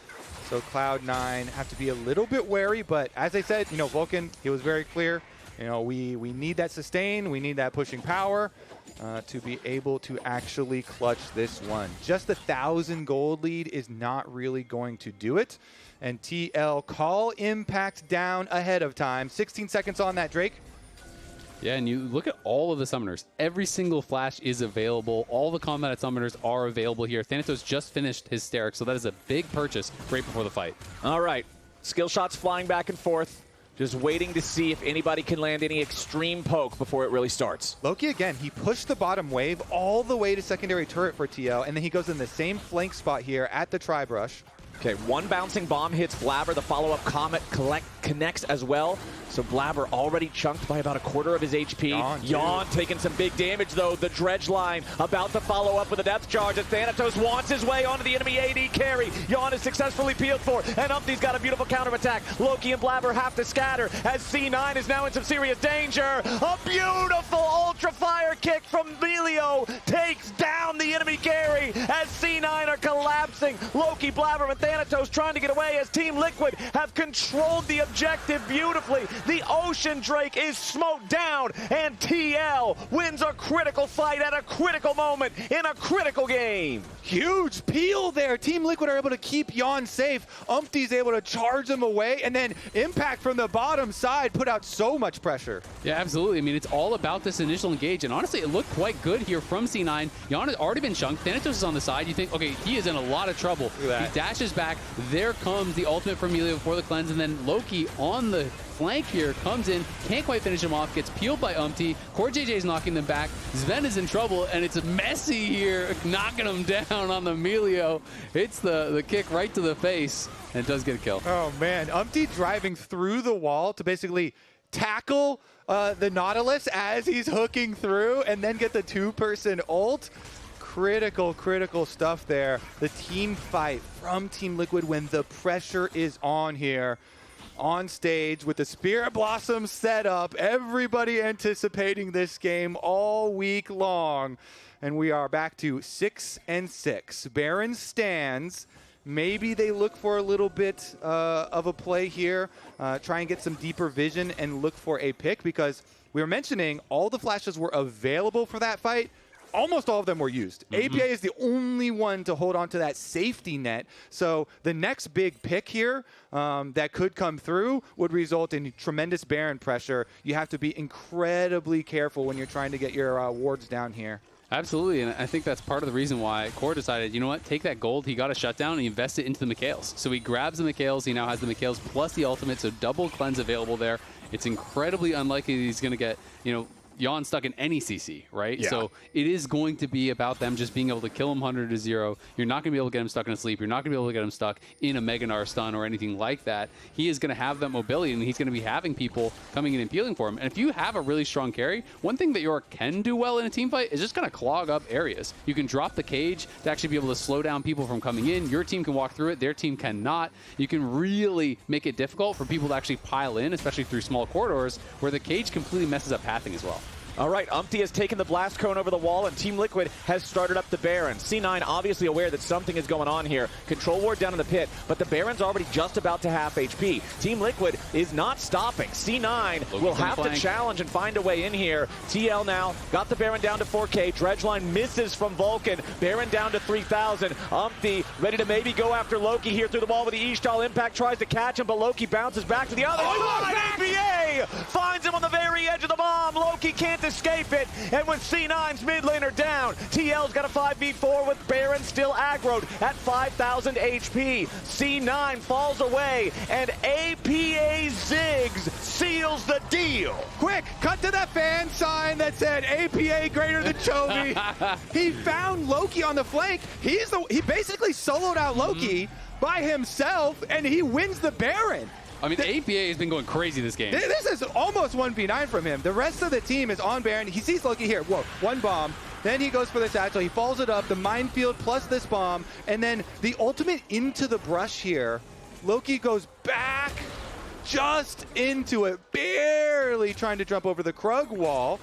So Cloud9 have to be a little bit wary, but as I said, you know, Vulcan, he was very clear. You know, we need that sustain, we need that pushing power to be able to actually clutch this one. Just 1,000 gold lead is not really going to do it. And TL call Impact down ahead of time. 16 seconds on that, Drake. Yeah, and you look at all of the summoners. Every single flash is available. All the combat summoners are available here. Thanatos just finished his Hysteric, so that is a big purchase right before the fight. All right, skill shots flying back and forth. Just waiting to see if anybody can land any extreme poke before it really starts. Loki, again, he pushed the bottom wave all the way to secondary turret for TL, and then he goes in the same flank spot here at the Tri-Brush. Okay, one bouncing bomb hits Blaber. The follow-up Comet connects as well. So Blaber already chunked by about 1/4 of his HP. Yeon taking some big damage, though. The dredge line about to follow up with a depth charge as Thanatos wants his way onto the enemy AD carry. Yeon is successfully peeled for, and UmTi's got a beautiful counterattack. Loki and Blaber have to scatter as C9 is now in some serious danger. A beautiful ultra fire kick from Milio takes down the enemy carry as C9 are collapsing. Loki, Blaber, and Thanatos trying to get away as Team Liquid have controlled the objective beautifully. The Ocean Drake is smoked down, and TL wins a critical fight at a critical moment in a critical game. Huge peel there. Team Liquid are able to keep Yeon safe. UmTi's able to charge them away, and then Impact from the bottom side put out so much pressure. Yeah, absolutely. I mean, it's all about this initial engage, and honestly, it looked quite good here from C9. Yeon has already been chunked. Thanatos is on the side. You think, okay, he is in a lot of trouble. He dashes back. There comes the ultimate from Milio before the cleanse, and then Loki on the flank here comes in, can't quite finish him off, gets peeled by UmTi. CoreJJ is knocking them back. Zven is in trouble, and it's messy here, knocking him down on the Milio. Hits the kick right to the face, and it does get a kill. Oh, man. UmTi driving through the wall to basically tackle the Nautilus as he's hooking through and then get the two-person ult. Critical stuff there. The team fight from Team Liquid when the pressure is on here. On stage with the Spirit Blossom set up. Everybody anticipating this game all week long. And we are back to 6-6. Baron stands. Maybe they look for a little bit of a play here. Try and get some deeper vision and look for a pick, because we were mentioning all the flashes were available for that fight. Almost all of them were used. APA is the only one to hold on to that safety net. So the next big pick here that could come through would result in tremendous Baron pressure. You have to be incredibly careful when you're trying to get your wards down here. Absolutely, and I think that's part of the reason why Core decided, you know what, take that gold. He got a shutdown and he invested into the Mikhails. So he grabs the Mikhails. He now has the Mikhails plus the ultimate, so double cleanse available there. It's incredibly unlikely that he's going to get, you know, Yeon stuck in any CC, right? Yeah. So it is going to be about them just being able to kill him 100-0. You're not going to be able to get him stuck in a sleep. You're not going to be able to get him stuck in a Mega Gnar stun or anything like that. He is going to have that mobility, and he's going to be having people coming in and peeling for him. And if you have a really strong carry, one thing that Yorick can do well in a team fight is just kind of clog up areas. You can drop the cage to actually be able to slow down people from coming in. Your team can walk through it. Their team cannot. You can really make it difficult for people to actually pile in, especially through small corridors where the cage completely messes up pathing as well. All right, UmTi has taken the blast cone over the wall, and Team Liquid has started up the Baron. C9 obviously aware that something is going on here. Control ward down in the pit, but the Baron's already just about to half HP. Team Liquid is not stopping. C9 will have to challenge and find a way in here. TL now got the Baron down to 4K. Dredgeline misses from Vulcan. Baron down to 3,000. UmTi ready to maybe go after Loki here through the wall with the E-stall. Impact tries to catch him, but Loki bounces back to the other side. APA finds him on the very edge of the bomb. Loki can't escape it, and with C9's mid laner down, TL's got a 5v4 with Baron still aggroed at 5,000 HP. C9 falls away, and APA Ziggs seals the deal. Quick, cut to that fan sign that said APA greater than Chovy. He found Loki on the flank. He basically soloed out Loki by himself, and he wins the Baron. I mean, APA has been going crazy this game. This is almost 1v9 from him. The rest of the team is on Baron. He sees Loki here. Whoa, one bomb. Then he goes for the satchel. He follows it up. The minefield plus this bomb. And then the ultimate into the brush here. Loki goes back just into it, barely trying to jump over the Krug wall.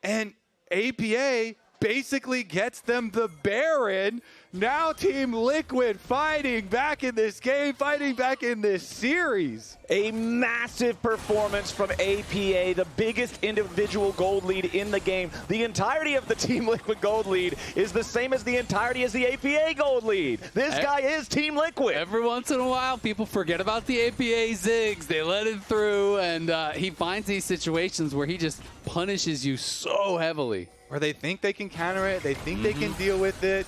And APA basically gets them the Baron. Now Team Liquid fighting back in this game, fighting back in this series. A massive performance from APA, the biggest individual gold lead in the game. The entirety of the Team Liquid gold lead is the same as the entirety as the APA gold lead. This guy is Team Liquid. Every once in a while, people forget about the APA Ziggs. They let it through, and he finds these situations where he just punishes you so heavily. Or they think they can counter it, they think they can deal with it.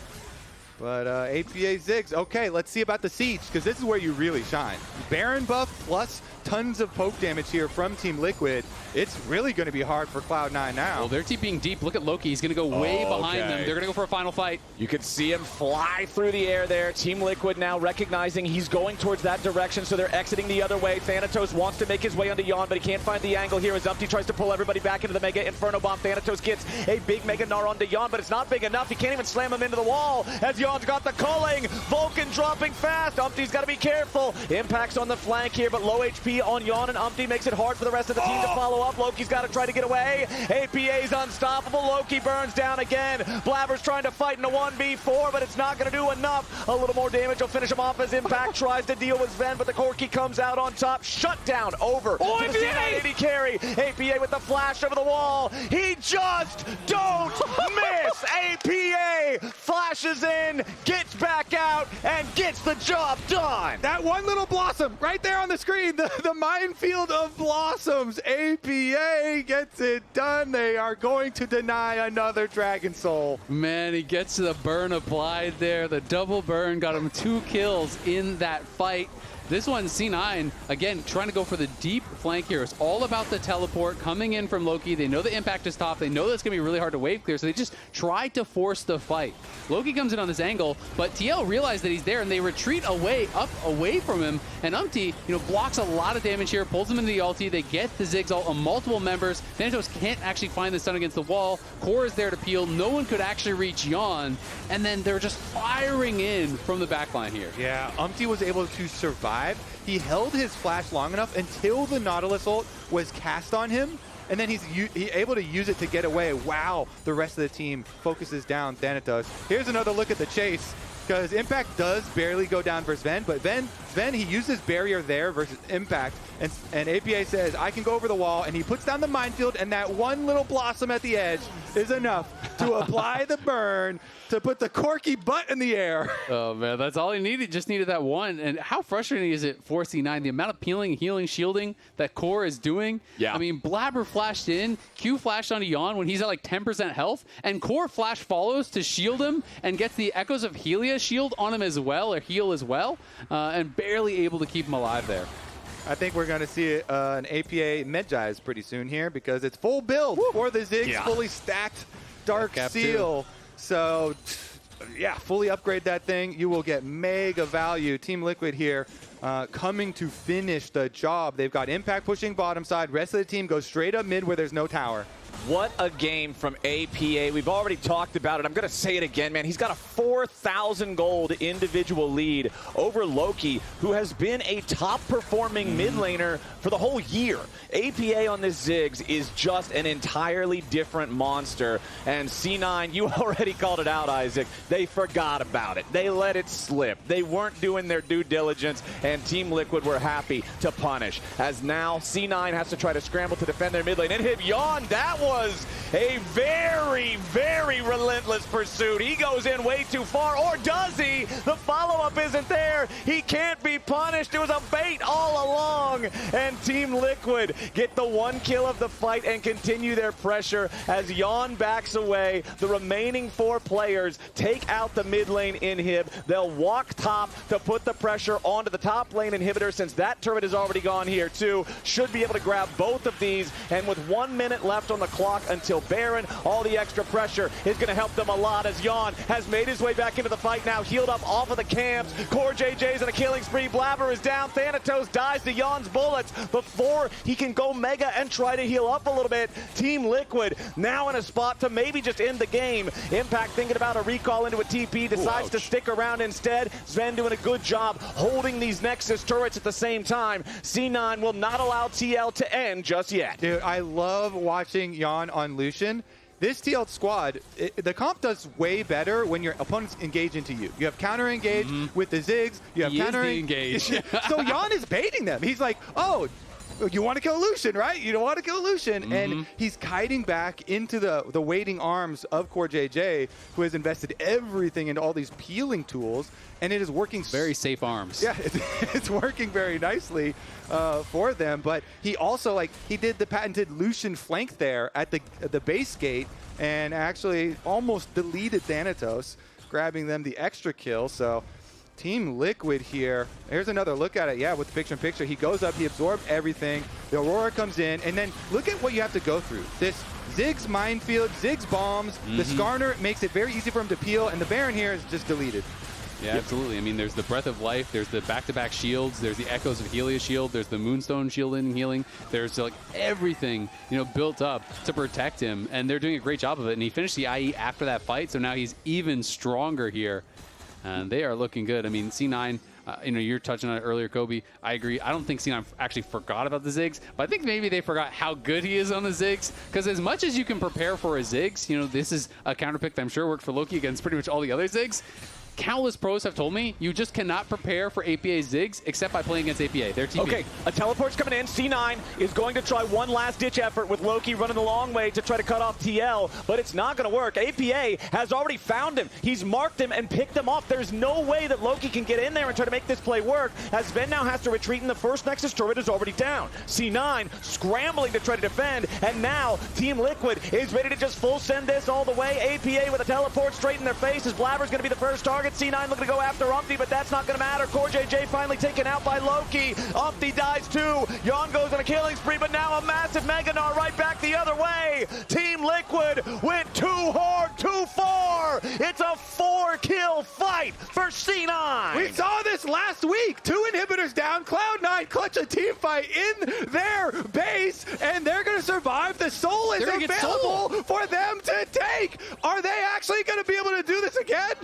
But APA Ziggs, okay, let's see about the Siege, because this is where you really shine. Baron buff plus tons of poke damage here from Team Liquid. It's really going to be hard for Cloud9 now. Well, they're TPing deep. Look at Loki. He's going to go way behind them. They're going to go for a final fight. You can see him fly through the air there. Team Liquid now recognizing he's going towards that direction, so they're exiting the other way. Thanatos wants to make his way onto Yeon, but he can't find the angle here as UmTi tries to pull everybody back into the Mega Inferno Bomb. Thanatos gets a big Mega Gnar onto Yeon, but it's not big enough. He can't even slam him into the wall as Yeon's got the culling. Vulcan dropping fast. UmTi's got to be careful. Impacts on the flank here, but low HP on Yeon, and UmTi makes it hard for the rest of the team to follow up. Loki's got to try to get away. APA's unstoppable. Loki burns down again. Blaber's trying to fight in a 1v4, but it's not going to do enough. A little more damage will finish him off as Impact tries to deal with Zven, but the Corki comes out on top. Shut down over to the C9 AD carry. APA with the flash over the wall. He just don't miss. APA flashes in, gets back out, and gets the job done. That one little blossom right there on the screen, the minefield of blossoms. APA gets it done. They are going to deny another Dragon Soul. Man, he gets the burn applied there. The double burn got him 2 kills in that fight. This one, C9, again, trying to go for the deep flank here. It's all about the teleport coming in from Loki. They know the impact is top. They know that's going to be really hard to wave clear, so they just try to force the fight. Loki comes in on this angle, but TL realized that he's there, and they retreat away from him. And UmTi, blocks a lot of damage here, pulls him into the ulti. They get the Ziggs ult on multiple members. Thanatos can't actually find the stun against the wall. Core is there to peel. No one could actually reach Yeon. And then they're just firing in from the backline here. Yeah, UmTi was able to survive. He held his flash long enough until the Nautilus ult was cast on him, and then he's able to use it to get away while the rest of the team focuses down Thanatos. Here's another look at the chase, because Impact does barely go down for Zven, but Zven, he uses barrier there versus Impact, and APA says, I can go over the wall, and he puts down the minefield, and that one little blossom at the edge is enough to apply the burn to put the Corki butt in the air. Oh, man, that's all he needed. Just needed that one. And how frustrating is it for C9? The amount of peeling, healing, shielding that Core is doing. Yeah. I mean, Blaber flashed in, Q flashed onto Yeon when he's at like 10% health, and Core flash follows to shield him and gets the Echoes of Helia shield on him as well, or heal as well, and barely able to keep him alive there. I think we're going to see an APA Medjai's pretty soon here, because it's full build for the Ziggs, fully stacked Dark Seal. So, yeah, fully upgrade that thing. You will get mega value. Team Liquid here coming to finish the job. They've got Impact pushing bottom side. Rest of the team goes straight up mid where there's no tower. What a game from APA. We've already talked about it. I'm going to say it again, man. He's got a 4,000 gold individual lead over Loki, who has been a top-performing mid laner for the whole year. APA on this Ziggs is just an entirely different monster. And C9, you already called it out, Isaac. They forgot about it. They let it slip. They weren't doing their due diligence, and Team Liquid were happy to punish. As now, C9 has to try to scramble to defend their mid lane and hit Yeon. That was a very, very relentless pursuit. He goes in way too far, or does he? The follow-up isn't there. He can't be punished. It was a bait all along. long, and Team Liquid get the 1 kill of the fight and continue their pressure as Yeon backs away. The remaining 4 players take out the mid lane inhib. They'll walk top to put the pressure onto the top lane inhibitor since that turret is already gone here too. Should be able to grab both of these, and with 1 minute left on the clock until Baron, all the extra pressure is going to help them a lot as Yeon has made his way back into the fight now, healed up off of the camps. CoreJJ's in a killing spree. Blaber is down. Thanatos dies to Yeon's bullets before he can go mega and try to heal up a little bit. Team Liquid now in a spot to maybe just end the game. Impact thinking about a recall into a TP, decides to stick around instead. Zven doing a good job holding these Nexus turrets at the same time. C9 will not allow TL to end just yet. Dude, I love watching Yeon on Lucian. This TL squad, the comp does way better when your opponents engage into you. You have counter engage with the Ziggs. You have counter engage. So Yeon is baiting them. He's like, oh, you want to kill Lucian, right? You don't want to kill Lucian. And he's kiting back into the waiting arms of CoreJJ, who has invested everything into all these peeling tools. And it is working. Very safe arms. Yeah, it's working very nicely for them. But he also, he did the patented Lucian flank there at the base gate and actually almost deleted Thanatos, grabbing them the extra kill. So Team Liquid here, here's another look at it. Yeah, with the picture-in-picture, he goes up, he absorbed everything. The Aurora comes in, and then look at what you have to go through. This Ziggs minefield, Ziggs bombs, the Skarner makes it very easy for him to peel, and the Baron here is just deleted. Yeah, absolutely. I mean, there's the Breath of Life, there's the back-to-back shields, there's the Echoes of Helia shield, there's the Moonstone shield and healing. There's everything, built up to protect him, and they're doing a great job of it. And he finished the IE after that fight, so now he's even stronger here. And they are looking good. I mean, C9, you're touching on it earlier, Kobe. I agree. I don't think C9 actually forgot about the Ziggs, but I think maybe they forgot how good he is on the Ziggs. Because as much as you can prepare for a Ziggs, this is a counter pick that I'm sure worked for Loki against pretty much all the other Ziggs. Countless pros have told me you just cannot prepare for APA Ziggs except by playing against APA. They're TP. Okay, a teleport's coming in. C9 is going to try one last ditch effort with Loki running the long way to try to cut off TL, but it's not going to work. APA has already found him. He's marked him and picked him off. There's no way that Loki can get in there and try to make this play work, as Zven now has to retreat, and the first Nexus turret is already down. C9 scrambling to try to defend, and now Team Liquid is ready to just full send this all the way. APA with a teleport straight in their face as Blaber's going to be the first target. C9 looking to go after UmTi, but that's not going to matter. CoreJJ finally taken out by Loki. UmTi dies too. Yeon goes on a killing spree, but now a massive Mega Gnar right back the other way. Team Liquid went too hard, too far. It's a 4-kill fight for C9. We saw this last week. 2 inhibitors down. Cloud9 clutch a team fight in their base, and they're going to survive. The Soul is available for them to take. Are they actually going to be able to do this again?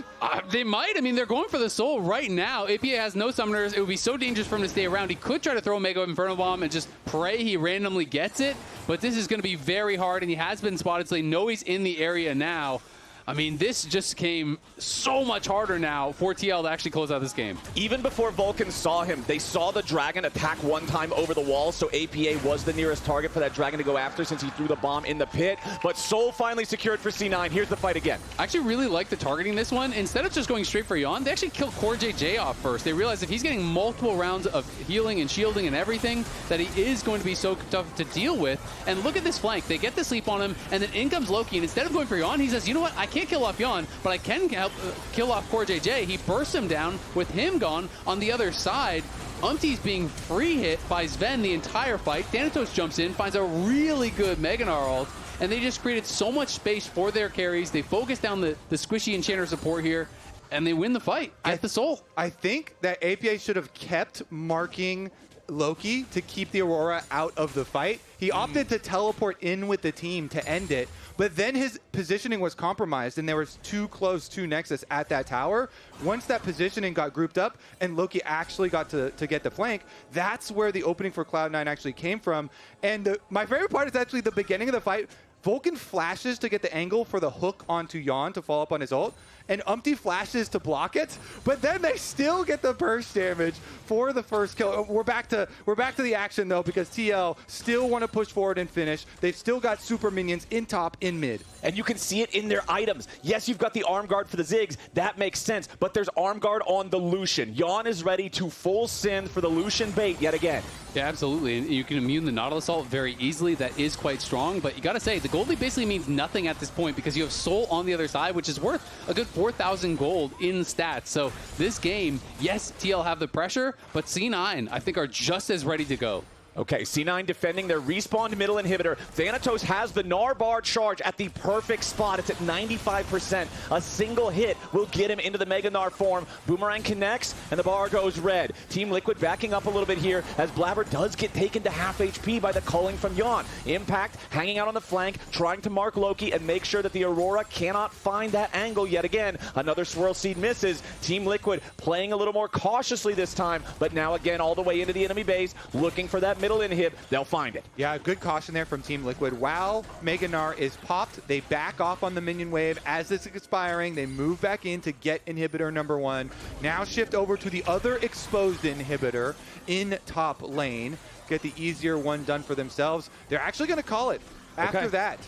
They might. I mean, they're going for the Soul right now. APA has no summoners. It would be so dangerous for him to stay around. He could try to throw a Mega Inferno Bomb and just pray he randomly gets it, but this is going to be very hard, and he has been spotted, so they know he's in the area now. I mean, this just came so much harder now for TL to actually close out this game. Even before Vulcan saw him, they saw the Dragon attack one time over the wall, so APA was the nearest target for that Dragon to go after since he threw the bomb in the pit. But Soul finally secured for C9. Here's the fight again. I actually really like the targeting this one. Instead of just going straight for Yeon, they actually killed CoreJJ off first. They realized if he's getting multiple rounds of healing and shielding and everything, that he is going to be so tough to deal with. And look at this flank. They get the sleep on him, and then in comes Loki, and instead of going for Yeon, he says, you know what, I can't kill off Yeon, but I can help kill off CoreJJ. He bursts him down with him gone on the other side. UmTi's being free hit by Zven the entire fight. Thanatos jumps in, finds a really good Mega Gnar ult, and they just created so much space for their carries. They focus down the squishy enchanter support here, and they win the fight. Get the Soul. I think that APA should have kept marking Loki to keep the Aurora out of the fight. He opted to teleport in with the team to end it, but then his positioning was compromised, and there was too close to Nexus at that tower. Once that positioning got grouped up and Loki actually got to get the flank, that's where the opening for Cloud9 actually came from. And my favorite part is actually the beginning of the fight. Vulcan flashes to get the angle for the hook onto Yeon to follow up on his ult, and UmTi flashes to block it, but then they still get the burst damage for the first kill. We're back to the action though, because TL still want to push forward and finish. They've still got super minions in top, in mid. And you can see it in their items. Yes, you've got the arm guard for the Ziggs. That makes sense. But there's arm guard on the Lucian. Yeon is ready to full send for the Lucian bait yet again. Yeah, absolutely. And you can immune the Nautilus ult very easily. That is quite strong. But you got to say, the gold lead basically means nothing at this point because you have Seoul on the other side, which is worth a good 4,000 gold in stats. So this game, yes, TL have the pressure, but C9, I think, are just as ready to go. Okay, C9 defending their respawned middle inhibitor. Thanatos has the Gnar bar charge at the perfect spot. It's at 95%. A single hit will get him into the Mega Gnar form. Boomerang connects, and the bar goes red. Team Liquid backing up a little bit here as Blaber does get taken to half HP by the culling from Yeon. Impact hanging out on the flank, trying to mark Loki and make sure that the Aurora cannot find that angle yet again. Another Swirl Seed misses. Team Liquid playing a little more cautiously this time, but now again all the way into the enemy base, looking for that middle inhib. They'll find it. Yeah, good caution there from Team Liquid. While Mega Gnar is popped, they back off on the minion wave as it's expiring. They move back in to get inhibitor number 1. Now shift over to the other exposed inhibitor in top lane. Get the easier one done for themselves. They're actually going to call it after that.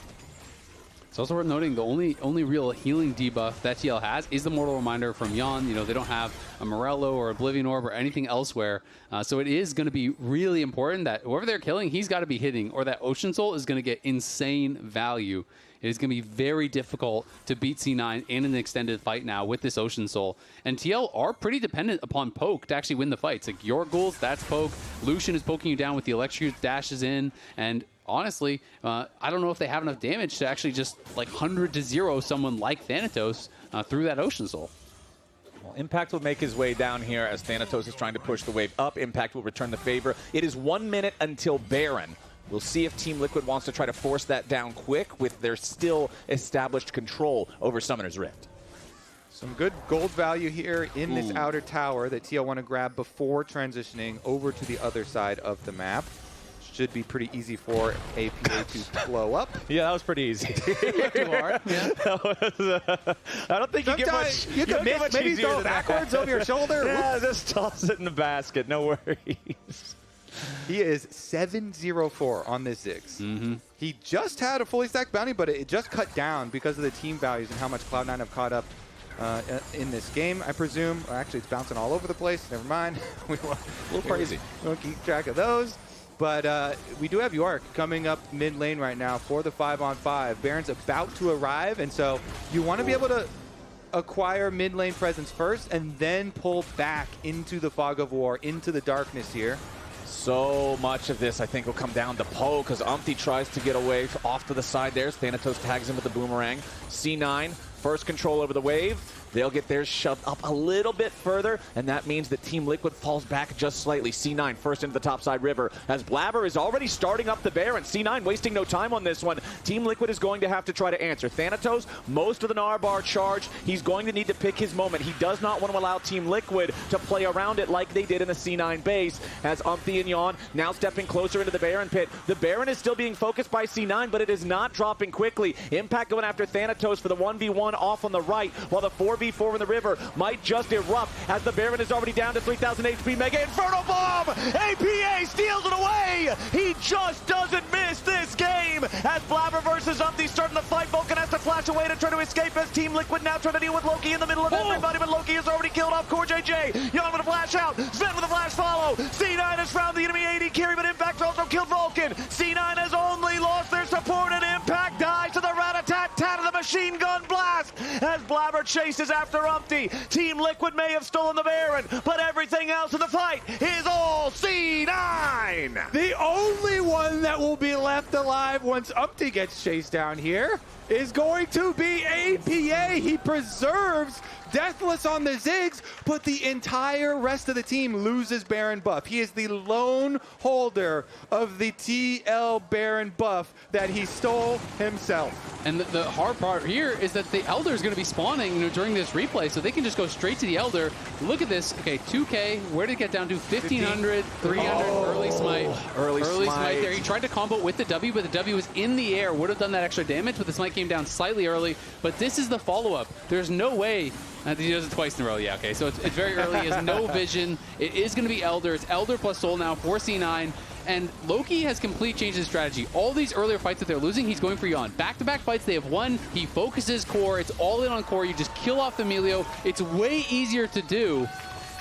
It's also worth noting the only real healing debuff that TL has is the Mortal Reminder from Yeon. You know, they don't have a Morello or Oblivion Orb or anything elsewhere. So it is going to be really important that whoever they're killing, he's got to be hitting, or that Ocean Soul is going to get insane value. It is going to be very difficult to beat C9 in an extended fight now with this Ocean Soul. And TL are pretty dependent upon poke to actually win the fights. Like your ghouls, that's poke. Lucian is poking you down with the electrocute dashes in, and honestly, I don't know if they have enough damage to actually just like 100-0 someone like Thanatos through that Ocean Soul. Well, Impact will make his way down here as Thanatos is trying to push the wave up. Impact will return the favor. It is 1 minute until Baron. We'll see if Team Liquid wants to try to force that down quick with their still established control over Summoner's Rift. Some good gold value here in this outer tower that TL want to grab before transitioning over to the other side of the map. Should be pretty easy for APA to blow up. Yeah, that was pretty easy. Too hard. Yeah. I don't think you get much. You can miss, maybe throw it backwards over your shoulder. Yeah, just toss it in the basket. No worries. He is 7-0-4 on this Ziggs. He just had a fully stacked bounty, but it just cut down because of the team values and how much Cloud9 have caught up in this game, I presume. Actually, it's bouncing all over the place. Never mind. A little crazy. We won't keep track of those. But we do have Yorick coming up mid lane right now for the 5-on-5. Baron's about to arrive, and so you want to be able to acquire mid lane presence first and then pull back into the fog of war, into the darkness here. So much of this, I think, will come down to Poe, because UmTi tries to get away off to the side there. Thanatos tags him with the boomerang. C9, first control over the wave. They'll get theirs shoved up a little bit further, and that means that Team Liquid falls back just slightly. C9 first into the topside river, as Blaber is already starting up the Baron. C9 wasting no time on this one. Team Liquid is going to have to try to answer. Thanatos, most of the Gnar bar charge. He's going to need to pick his moment. He does not want to allow Team Liquid to play around it like they did in the C9 base, as UmTi and Yeon now stepping closer into the Baron pit. The Baron is still being focused by C9, but it is not dropping quickly. Impact going after Thanatos for the 1v1 off on the right, while the 4v4 in the river might just erupt as the Baron is already down to 3,000 HP. Mega Inferno Bomb! APA steals it away! He just doesn't miss this game as Blaber versus UmTi starting the fight. Vulcan has to flash away to try to escape as Team Liquid now trying to deal with Loki in the middle of everybody, but Loki has already killed off CoreJJ. Yeon with a flash out, Zven with a flash follow. C9 has found the enemy AD carry, but Impact also killed Vulcan. C9 has only lost their support, and Impact dies to the rat-a-tat-tat of the machine gun blast as Blaber chases after UmTi. Team Liquid may have stolen the Baron, but everything else in the fight is all C9! The only one that will be left alive once UmTi gets chased down here is going to be APA. He preserves Deathless on the Ziggs, but the entire rest of the team loses Baron buff. He is the lone holder of the TL Baron buff that he stole himself. And the hard part here is that the Elder is going to be spawning during this replay, so they can just go straight to the Elder. Look at this. Okay, 2K. Where did it get down to? 1,500, 300 early smite. Early smite there. He tried to combo with the W, but the W was in the air. Would have done that extra damage, but the smite came down slightly early. But this is the follow-up. There's no way. He does it twice in a row. Yeah, okay. So it's very early. He has no vision. It is going to be Elder. It's Elder plus Soul now for C9. And Loki has completely changed his strategy. All these earlier fights that they're losing, he's going for Yeon. Back-to-back fights, they have won. He focuses core. It's all in on core. You just kill off the Milio. It's way easier to do.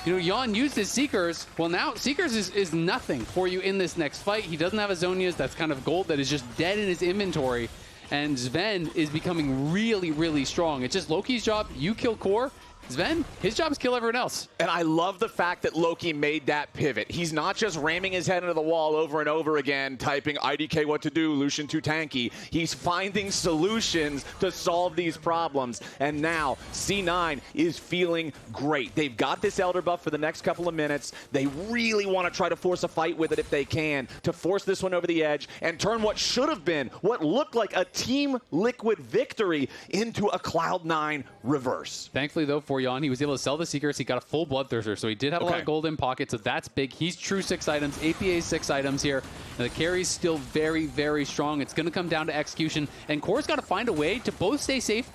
You know, Yeon used his Seekers. Well, now Seekers is nothing for you in this next fight. He doesn't have a Zhonya's. That's kind of gold that is just dead in his inventory. And Zven is becoming really, really strong. It's just Loki's job. You kill core. Zven, his job is kill everyone else. And I love the fact that Loki made that pivot. He's not just ramming his head into the wall over and over again, typing IDK what to do, Lucian too tanky. He's finding solutions to solve these problems. And now C9 is feeling great. They've got this Elder buff for the next couple of minutes. They really want to try to force a fight with it if they can, to force this one over the edge and turn what should have been, what looked like a Team Liquid victory, into a Cloud9 reverse. Thankfully, though, for Yeon, he was able to sell the Seekers. He got a full Bloodthirster, so he did have a lot of gold in pocket, so that's big. He's true 6 items, APA's 6 items here. And the carry's still very, very strong. It's going to come down to execution, and Core's got to find a way to both stay safe,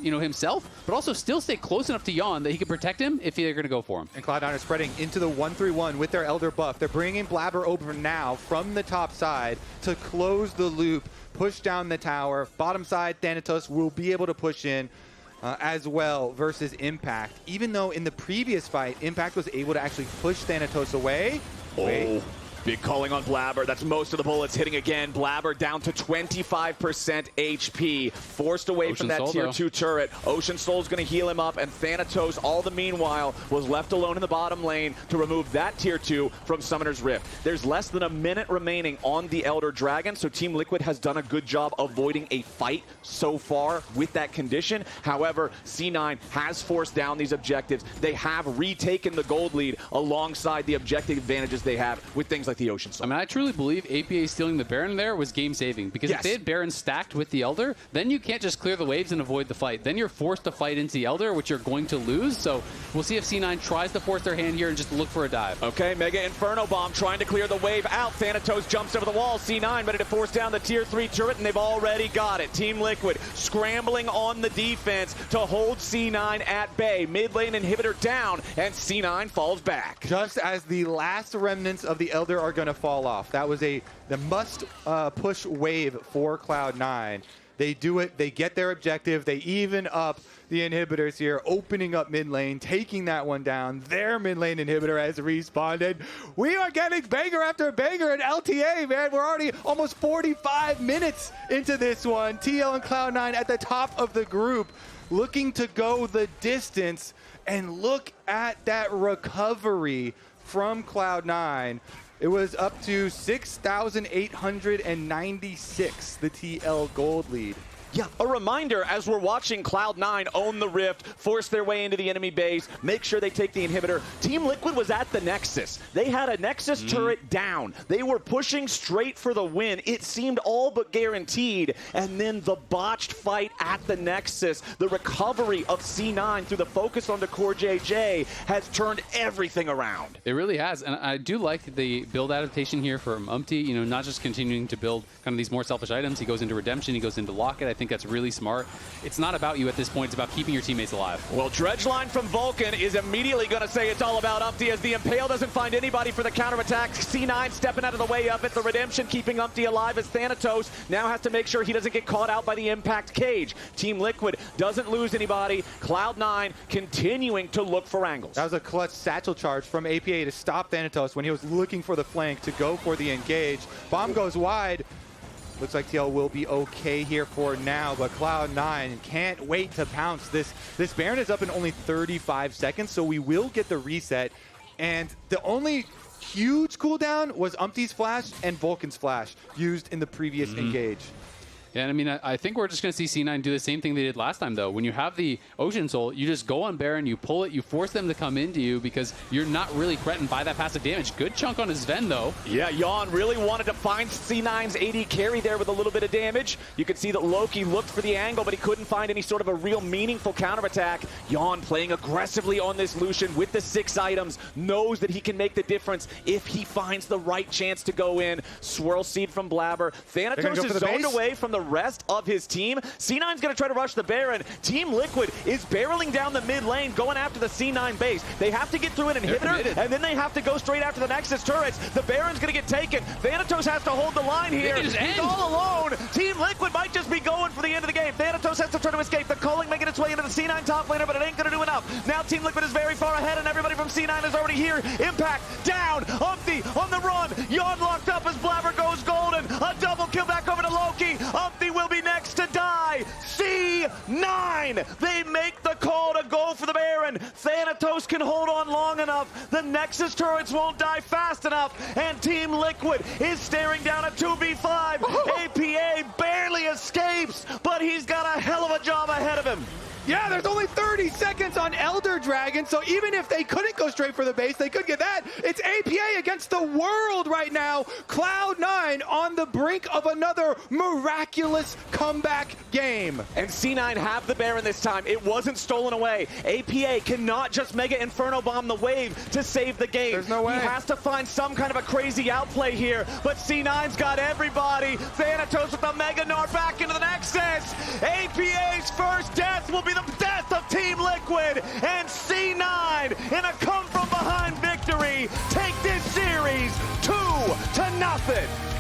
himself, but also still stay close enough to Yeon that he can protect him if they're going to go for him. And Cloud9 are spreading into the 1-3-1 with their Elder buff. They're bringing Blaber over now from the top side to close the loop, push down the tower. Bottom side, Thanatos will be able to push in as well versus Impact. Even though in the previous fight, Impact was able to actually push Thanatos away. Big calling on Blaber. That's most of the bullets hitting again. Blaber down to 25% HP. Forced away from that tier 2 turret. Ocean Soul's going to heal him up, and Thanatos, all the meanwhile, was left alone in the bottom lane to remove that tier 2 from Summoner's Rift. There's less than a minute remaining on the Elder Dragon, so Team Liquid has done a good job avoiding a fight so far with that condition. However, C9 has forced down these objectives. They have retaken the gold lead alongside the objective advantages they have with things like the Ocean Soul. I mean, I truly believe APA stealing the Baron there was game-saving, because if they had Baron stacked with the Elder, then you can't just clear the waves and avoid the fight. Then you're forced to fight into the Elder, which you're going to lose. So we'll see if C9 tries to force their hand here and just look for a dive. Okay, Mega Inferno Bomb trying to clear the wave out. Thanatos jumps over the wall. C9 ready to force down the tier 3 turret, and they've already got it. Team Liquid scrambling on the defense to hold C9 at bay. Mid lane inhibitor down, and C9 falls back. Just as the last remnants of the Elder are going to fall off. That was the must push wave for Cloud9. They do it, they get their objective, they even up the inhibitors here, opening up mid lane, taking that one down. Their mid lane inhibitor has respawned. We are getting banger after banger in LTA, man. We're already almost 45 minutes into this one. TL and Cloud9 at the top of the group, looking to go the distance. And look at that recovery from Cloud9. It was up to 6,896, the TL gold lead. Yeah, a reminder as we're watching Cloud9 own the Rift, force their way into the enemy base, make sure they take the inhibitor. Team Liquid was at the Nexus. They had a Nexus turret down. They were pushing straight for the win. It seemed all but guaranteed. And then the botched fight at the Nexus, the recovery of C9 through the focus on the CoreJJ has turned everything around. It really has, and I do like the build adaptation here from UmTi, you know, not just continuing to build kind of these more selfish items. He goes into Redemption, he goes into Locket. I think that's really smart. It's not about you at this point, it's about keeping your teammates alive. Well, Dredgeline from Vulcan is immediately going to say it's all about UmTi as the Impale doesn't find anybody for the counterattack. C9 stepping out of the way of it. The Redemption keeping UmTi alive as Thanatos now has to make sure he doesn't get caught out by the Impact cage. Team Liquid doesn't lose anybody. Cloud9 continuing to look for angles. That was a clutch satchel charge from APA to stop Thanatos when he was looking for the flank to go for the engage. Bomb goes wide. Looks like TL will be okay here for now, but Cloud9 can't wait to pounce. This Baron is up in only 35 seconds, so we will get the reset. And the only huge cooldown was UmTi's flash and Vulcan's flash used in the previous engage. And I mean, I think we're just going to see C9 do the same thing they did last time, though. When you have the Ocean Soul, you just go on Baron, you pull it, you force them to come into you because you're not really threatened by that passive damage. Good chunk on his Zven, though. Yeah, Yeon really wanted to find C9's AD carry there with a little bit of damage. You could see that Loki looked for the angle, but he couldn't find any sort of a real meaningful counterattack. Yeon playing aggressively on this Lucian with the 6 items, knows that he can make the difference if he finds the right chance to go in. Swirl Seed from Blaber. Thanatos is zoned away from the rest of his team. C9's going to try to rush the Baron. Team Liquid is barreling down the mid lane, going after the C9 base. They have to get through an inhibitor, and then they have to go straight after the Nexus turrets. The Baron's going to get taken. Thanatos has to hold the line here. He's all alone. Team Liquid might just be going for the end of the game. Thanatos has to try to escape. The culling making its way into the C9 top laner, but it ain't going to do enough. Now Team Liquid is very far ahead, and everybody from C9 is already here. Impact down. UmTi on the run. Yeon locked up as Blaber goes golden. A double kill back over to Loki. UmTi will be next to die. C9. They make the call to go for the Baron. Thanatos can hold on long enough. The Nexus turrets won't die fast enough. And Team Liquid is staring down a 2v5. APA barely escapes, but he's got a hell of a job ahead of him. Yeah, there's only 30 seconds on Elder Dragon, so even if they couldn't go straight for the base, they could get that. It's APA against the world right now. Cloud9 on the brink of another miraculous comeback game. And C9 have the Baron this time. It wasn't stolen away. APA cannot just Mega Inferno Bomb the wave to save the game. There's no way. He has to find some kind of a crazy outplay here, but C9's got everybody. Thanatos with the Mega Gnar back into the Nexus. APA's first death will be the death of Team Liquid, and C9 in a come-from-behind victory take this series 2-0.